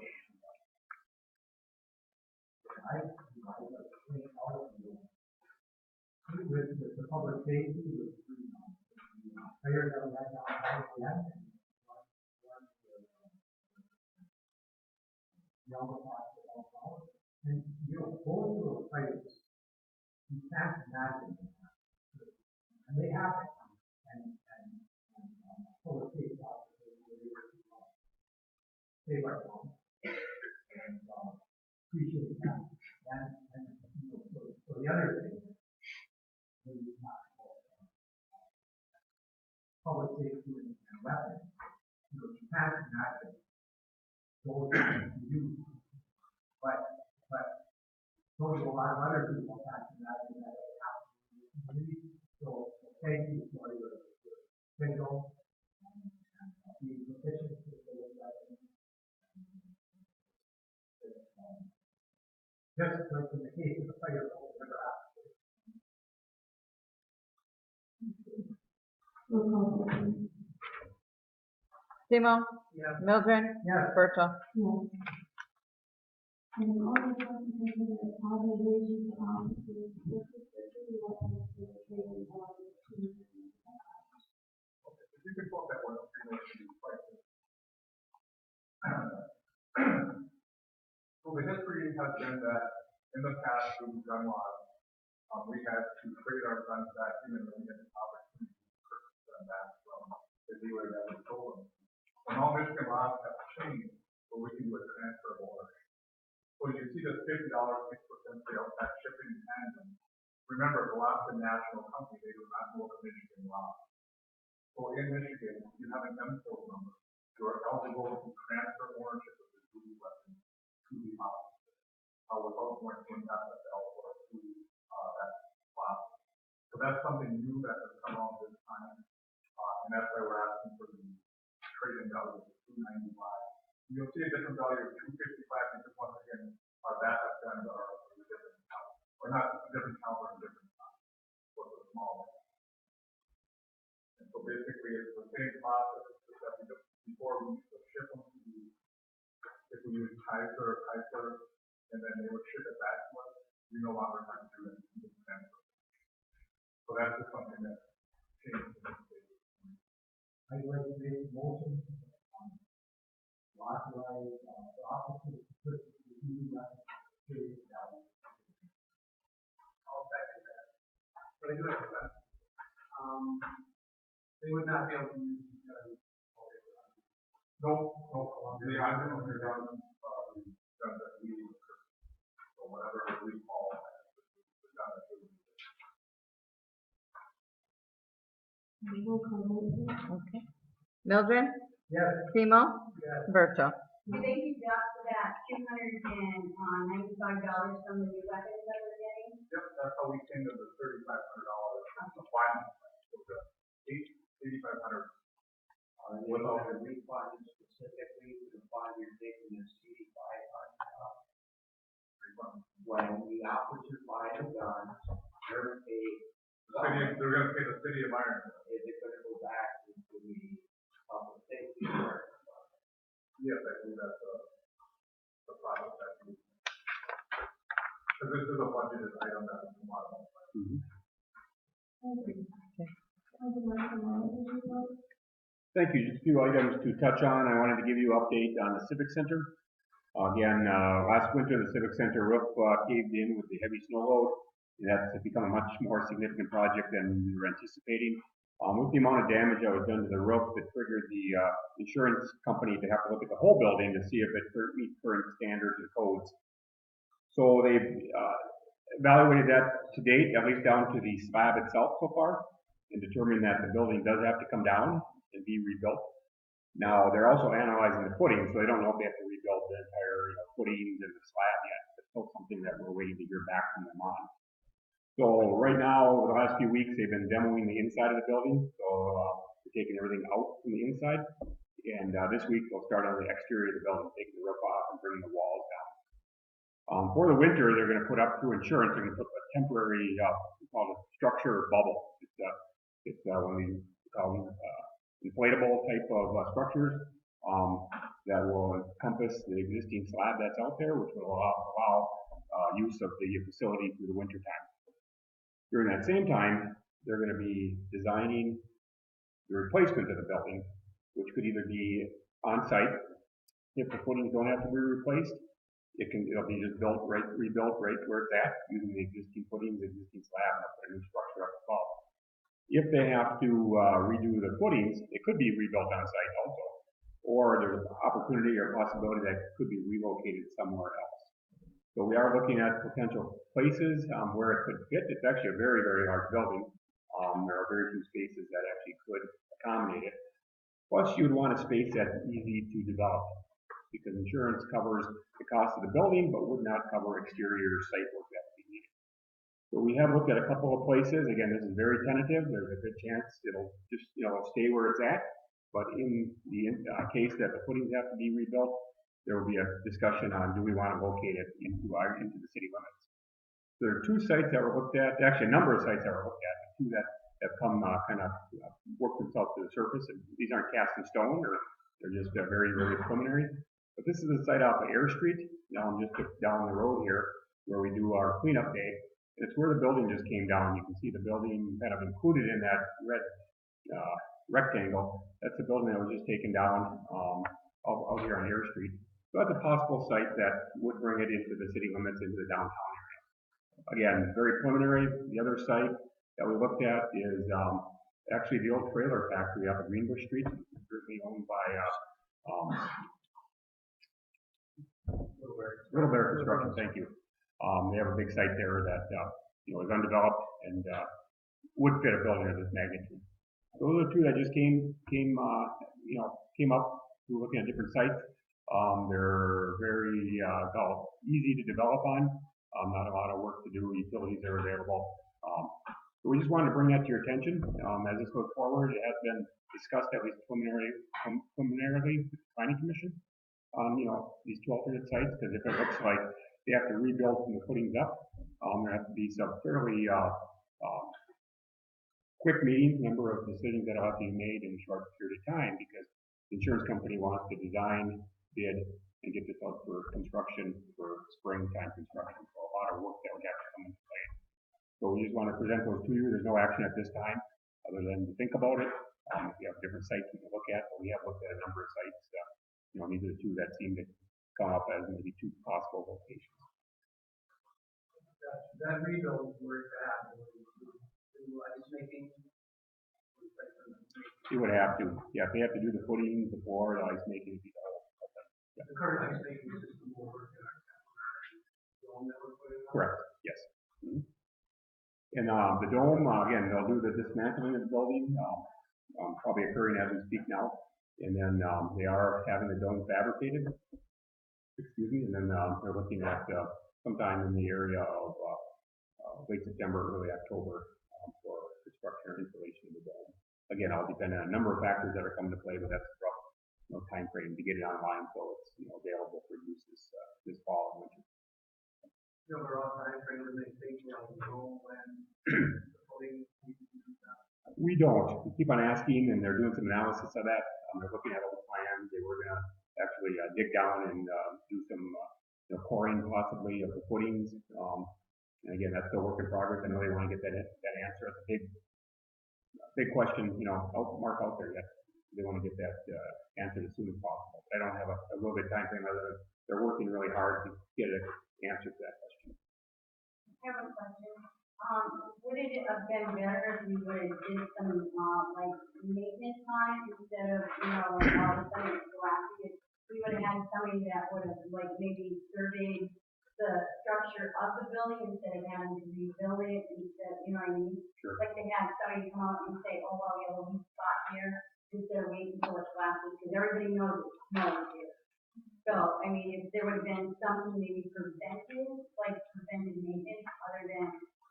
With the public safety, with players that we have now, and you know, both of those players, you can't imagine, and they happen, and public safety officers save our lives, and appreciate that, and you know, so the other thing. Public safety and weapons, you know, you can't imagine those things to you, but those a lot of other people can't imagine that it happens in the community. So thank you for your signal and being proficient with those weapons. Just like in the case of the fire, never happened. Simo? Yes. Mildred? Yes. Bertha? Yes. And in order for us to consider the obligation to officers to strictly weapons for the training of the Okay, if you could quote that one, you know, it should be quite good. So the history has been that in the past, through gun laws, we had to trade our guns back in and then get the opportunity to purchase them back from the dealer that we sold them. When all Michigan laws have changed, where we can do a transfer of ownership. So you see this $50, 6% sales tax shipping and handling. Remember, Glock's a national company, they do not know the Michigan law. So in Michigan, you have an M code number. you are eligible to transfer ownership of the duty weapon to the officer, without going to an FFL or to, that class. So that's something new that has come on this time, and that's why we're asking for the trade-in value of $295. You'll see a different value of $255 because once again, our backup guns are a different count, or not a different caliber, a different count, so it's a small one. And so basically, it's the same process that we did before. We used to ship them to the, if we use Kaiser or Kaiser, and then they would ship it back to us. We no longer have to do it. So that's just something that changed in this case. I'd like to make a motion, to authorize, the officers to purchase the duty weapon trade value. I'll second that. But I do have a question. They would not be able to use these guns. No, the items are done, done that we, so whatever we call, the gun that we. Roll call vote, please. Okay. Mildred? Yes. Timo? Yes. Berto? Do they deduct that $295 from the new weapons that we're getting? Yep, that's how we came to the $3,500 final. So the $8,500. Without a refund specifically to the fund you're taking this $8,500. When the officers buy the guns, they're paid. They're gonna pay the city of Ironton. Is it gonna go back into the public safety department? Yes, I think that's the process that we. Because this is a budgeted item that we can modify. Thank you. Councilmember Morales, did you vote? Thank you. Just a few items to touch on. I wanted to give you an update on the Civic Center. Again, last winter, the Civic Center roof caved in with the heavy snow load. That's become a much more significant project than we were anticipating. With the amount of damage that was done to the roof, it triggered the insurance company to have to look at the whole building to see if it meets current standards and codes. So they've evaluated that to date, at least down to the slab itself so far, and determined that the building does have to come down and be rebuilt. Now, they're also analyzing the footing, so they don't know if they have to rebuild the entire footings and the slab yet. It's still something that we're waiting to hear back from them on. So right now, over the last few weeks, they've been demoing the inside of the building. So they're taking everything out from the inside. And this week, they'll start on the exterior of the building, taking the roof off and bringing the walls down. For the winter, they're going to put up through insurance, they're going to put a temporary, called a structure bubble. It's one of these inflatable type of structures that will encompass the existing slab that's out there, which will allow use of the facility through the winter time. During that same time, they're going to be designing the replacement of the building, which could either be on site if the footings don't have to be replaced. It'll be just rebuilt right where it's at, using the existing footings, existing slab, and put a new structure up above. If they have to redo the footings, it could be rebuilt on site also, or there's an opportunity or possibility that it could be relocated somewhere else. So we are looking at potential places where it could fit. It's actually a very, very large building. There are very few spaces that actually could accommodate it. Plus, you would want a space that's easy to develop, because insurance covers the cost of the building, but would not cover exterior site work that would be needed. So we have looked at a couple of places. Again, this is very tentative. There's a good chance it'll just stay where it's at. But in the case that the footings have to be rebuilt, there will be a discussion on do we want to locate it into the city limits. There are two sites that were looked at, actually a number of sites that were looked at, the two that have come worked themselves to the surface. And these aren't cast in stone, or they're just very, very preliminary. But this is a site off of Air Street, just down the road here, where we do our cleanup day. And it's where the building just came down. You can see the building kind of included in that red rectangle. That's the building that was just taken down out here on Air Street. So that's a possible site that would bring it into the city limits, into the downtown area. Again, very preliminary. The other site that we looked at is actually the old trailer factory up at Greenbush Street, currently owned by Little Bear Construction. Thank you. They have a big site there that is undeveloped and would fit a building of this magnitude. Those are two that just came up we're looking at different sites. They're very easy to develop on. Not a lot of work to do. Utilities are available. So we just wanted to bring that to your attention. As this goes forward, it has been discussed at least preliminarily with the planning commission on these 2 alternate sites, because if it looks like they have to rebuild from the footings up, there have to be some fairly quick meetings, number of decisions that will have to be made in a short period of time, because the insurance company wants to design, bid, and get this out for construction for springtime construction. So a lot of work that would have to come into play. So we just want to present those to you. There's no action at this time other than to think about it. If you have different sites we can look at, but we have looked at a number of sites. These are the 2 that seem to come up as maybe 2 possible locations. That rebuild where it's at, do ice making? You would have to. Yeah, if they have to do the footings, the floor, the ice making, would be the whole. Yeah. The current ice making system will work in our dome that we're putting on. Correct. Yes. Mm-hmm. And the dome, again, they'll do the dismantling of the building, probably occurring as we speak now. And then they are having the dome fabricated. Excuse me. And then they're looking at sometime in the area of late September, early October for construction or installation of the dome. Again, it'll depend on a number of factors that are coming to play, but that's a rough time frame to get it online so it's available for use this fall and winter. Overall time frame when they think the dome when the floating needs to be done. We don't. We keep on asking, and they're doing some analysis of that. They're looking at old plans. They were going to actually dig down and do some coring possibly of the footings. And again, that's still work in progress. I know they want to get that answer. It's a big question, mark out there yet. They want to get that answered as soon as possible. But I don't have a little bit of time frame other than they're working really hard to get an answer to that question. I have a question. Would it have been better if we would have did some, maintenance on it instead of, all of a sudden it's collapsing? We would have had somebody that would have, maybe surveyed the structure of the building instead of having to rebuild it instead, you know what I mean? Sure. Like they had somebody come out and say, oh, well, we have a weak spot here, instead of waiting until it collapses, because everybody knows it's snow here. So, I mean, if there would have been something maybe preventive, like preventive maintenance, other than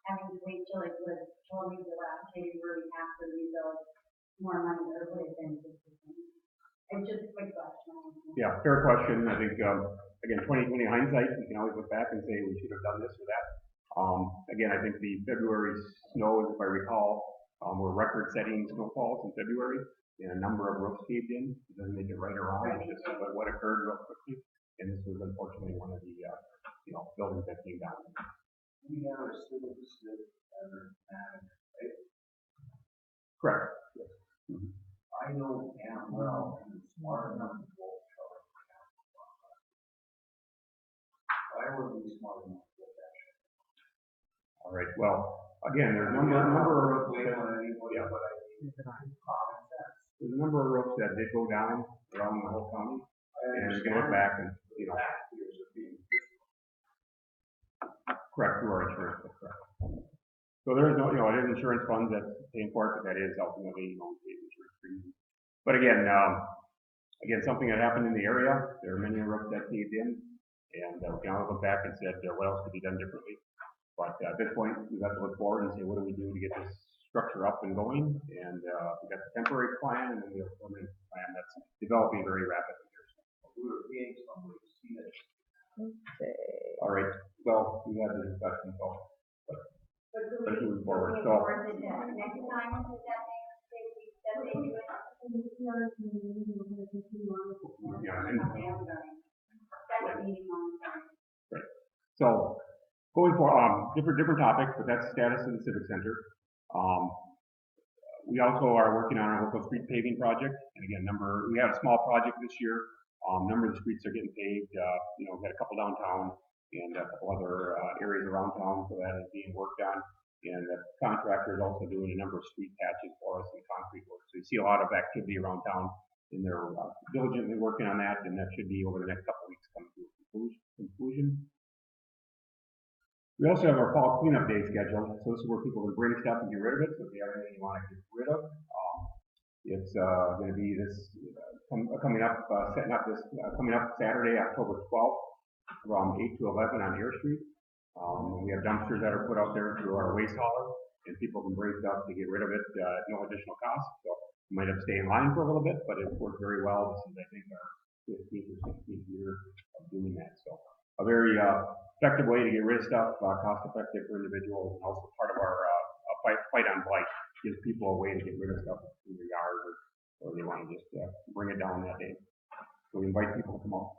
having to wait till it was totally dilapidated where we have to rebuild more money, there would have been just the same. It's just a quick question. Yeah, fair question. I think, again, 2020 hindsight, we can always look back and say we should have done this or that. Again, I think the February snows, if I recall, were record-setting snowfalls in February, and a number of roofs caved in. It doesn't make it right or wrong. It's just what occurred real quickly. And this was unfortunately one of the buildings that came down. We have a civil district right? Correct. Yes. Mm-hmm. I know damn well and smart enough to go cover. Why would we be smart enough to get that shit? All right. Well, again, there's a number of roofs. There's a number of roofs that did go down around the whole county, and you can look back and correct through our insurance. That's correct. So there is no, it is insurance funds that paying for it, but that is ultimately, insurance premium. But again, something that happened in the area. There are many roofs that caved in, and we can always look back and said, what else could be done differently? But at this point, we've got to look forward and say, what do we do to get this structure up and going? And we've got the temporary plan, and then we have a permanent plan that's developing very rapidly here. We were paying somebody to see it. All right. Well, we had the discussion, so. But moving forward. So, next time, does that they do it? yeah, and, Second meeting on Friday. right. So, going for different topics, but that's status of the Civic Center. We also are working on our local street paving project, and again, we have a small project this year. Number of the streets are getting paved. We've got a couple downtown and a couple other areas around town, so that is being worked on. And the contractor is also doing a number of street patches for us and concrete work. So you see a lot of activity around town, and they're diligently working on that, and that should be over the next couple of weeks coming to a conclusion. We also have our fall cleanup day scheduled. So this is where people can bring stuff and get rid of it. So if you have anything you want to get rid of, it's going to be this coming up, coming up Saturday, October 12th, from 8 to 11 on Air Street. We have dumpsters that are put out there through our waste hauler, and people can bring stuff to get rid of it at no additional cost. So you might have to stay in line for a little bit, but it worked very well. This is, I think, our 15th or 16th year of doing that. So a very effective way to get rid of stuff, cost effective for individuals, and also part of our fight on blight. Gives people a way to get rid of stuff in their yard, or they want to just bring it down that day. So we invite people to come out.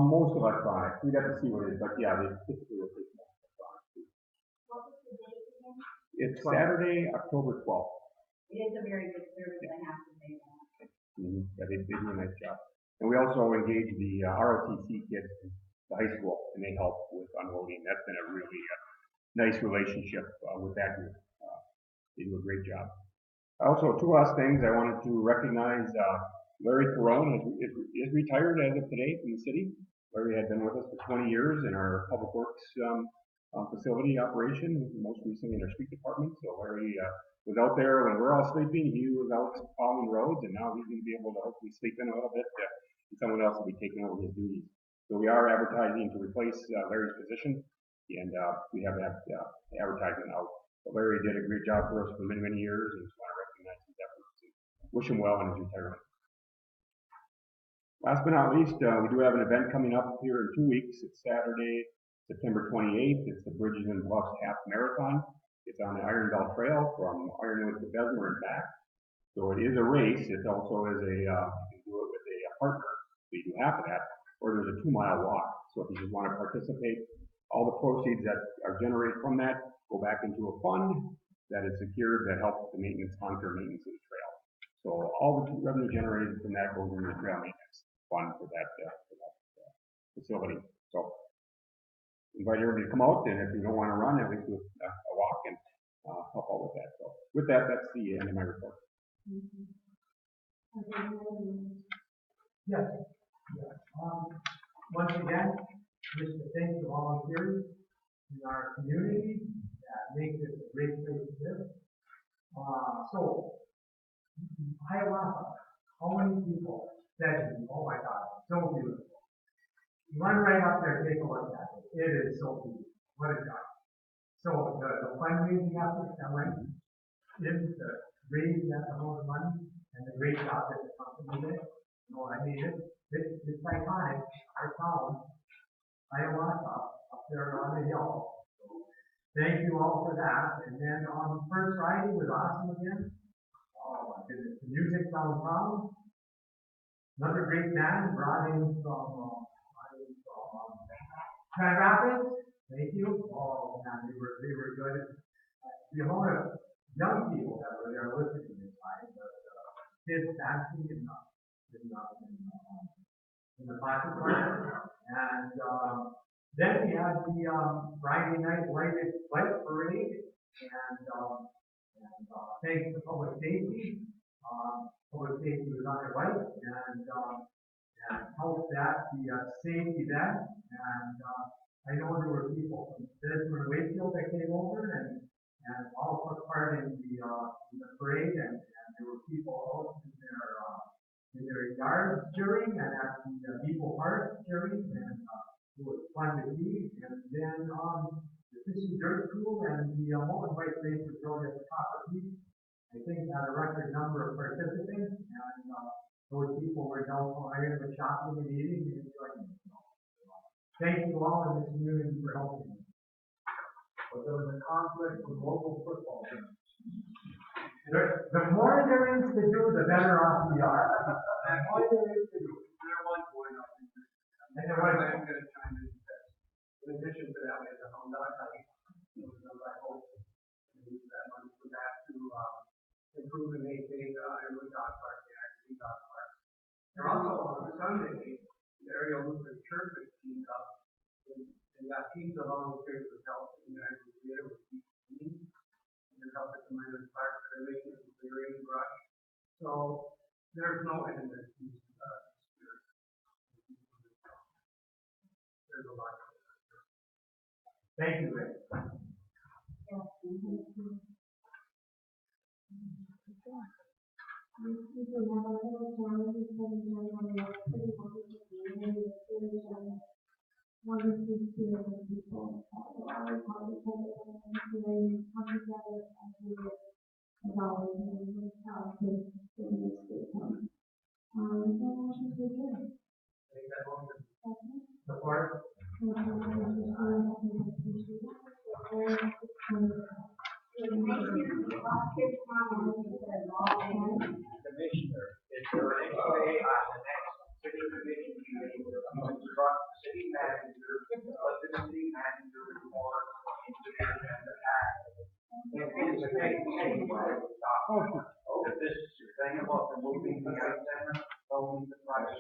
Most electronic. We'd have to see what it is, but yeah, they typically will take most electronic. It's Saturday, October 12th. It is a very good service, I have to say that. Yeah, they do a nice job. And we also engage the ROTC kids from the high school, and they help with unloading. That's been a really nice relationship with that group. They do a great job. Also, two last things. I wanted to recognize Larry Perone is retired as of today from the city. Larry had been with us for 20 years in our public works facility operation, most recently in our street department. So Larry was out there when we're all sleeping. He was out plowing roads, and now he's going to be able to hopefully sleep in a little bit, and someone else will be taking over his duties. So we are advertising to replace Larry's position, and we have that advertisement out. But Larry did a great job for us for many, many years, and just want to recognize his efforts and wish him well in his retirement. Last but not least, we do have an event coming up here in 2 weeks. It's Saturday, September 28th. It's the Bridges and Bluffs Half Marathon. It's on the Iron Belt Trail from Ironwood to Bessemer and back. So it is a race. It also is you can do it with a partner, so you do half of that, or there's a 2-mile walk. So if you just want to participate, all the proceeds that are generated from that go back into a fund that is secured that helps the maintenance, long-term maintenance of the trail. So all the revenue generated from that goes into the trail maintenance fund for that facility. So invite everybody to come out, and if you don't want to run, at least do a walk and help out with that. So with that, that's the end of my report. Yes. Once again, wish to thank the volunteers in our community that make this a great place to live. So, Hiawatha, how many people said to me, oh my God, so beautiful. Run right up there, take a look at it. It is so beautiful. What a job. So the fundraising effort that went into raising that amount of money and the great job that the company did. I mean, it's iconic. Our town, Hiawatha, up there on the hill. So thank you all for that. And then on First Friday was awesome again. Oh my goodness, the music downtown. Another great band brought in from Grand Rapids. Thank you. Oh man, they were good. The amount of young people that were there listening this time, but kids dancing in the pocket park. And then we had the Friday night light parade, and thanks to public safety. Public safety was on their bike, and helped that be a safe event. And I know there were people from Bismarck and Wakefield that came over and all took part in the parade, and there were people out in their yards cheering and at the Depot Park cheering, and it was fun to see. And then the fishing dirt pool and the mountain bike race was held at the top of the peak. I think had a record number of participants, and those people were down for Ironwood shopping and eating and enjoying themselves. Thank you all in the community for helping me. But there was a conflict with local football teams. The more there is to do, the better off we are. And all there is to do, there was one up in this. And there was, I'm going to chime in that. In addition to that, we had the home dog night. It was done by Hope. And we used that money for that to improve and maintain the Ironwood Dog Park, the Ironwood Dog Park. And also on Sunday, the area Lutheran Church was teamed up. And that teams of volunteers was helping the Ironwood Theater with teams. And helping the miners park for making it clearing brush. So there's no end to these spirit. There's a lot. Thank you, Rick. We do have a little challenges for the general, we are pretty happy with the community, it's really generous. One of these two different people, will always help each other, and really come together and do it as always, and we really proud to do this good time. Is there a motion to adjourn? Make that motion. Second? Support. Motion by Mr. Sherwood, second by Mr. Young, Kids comment, he said, all in. Commissioner, is there any way on the next city commission meeting, you instruct the city manager, let the city manager report into the agenda act? If it's a case, anyway, stop. If this thing about the moving the item, only the price.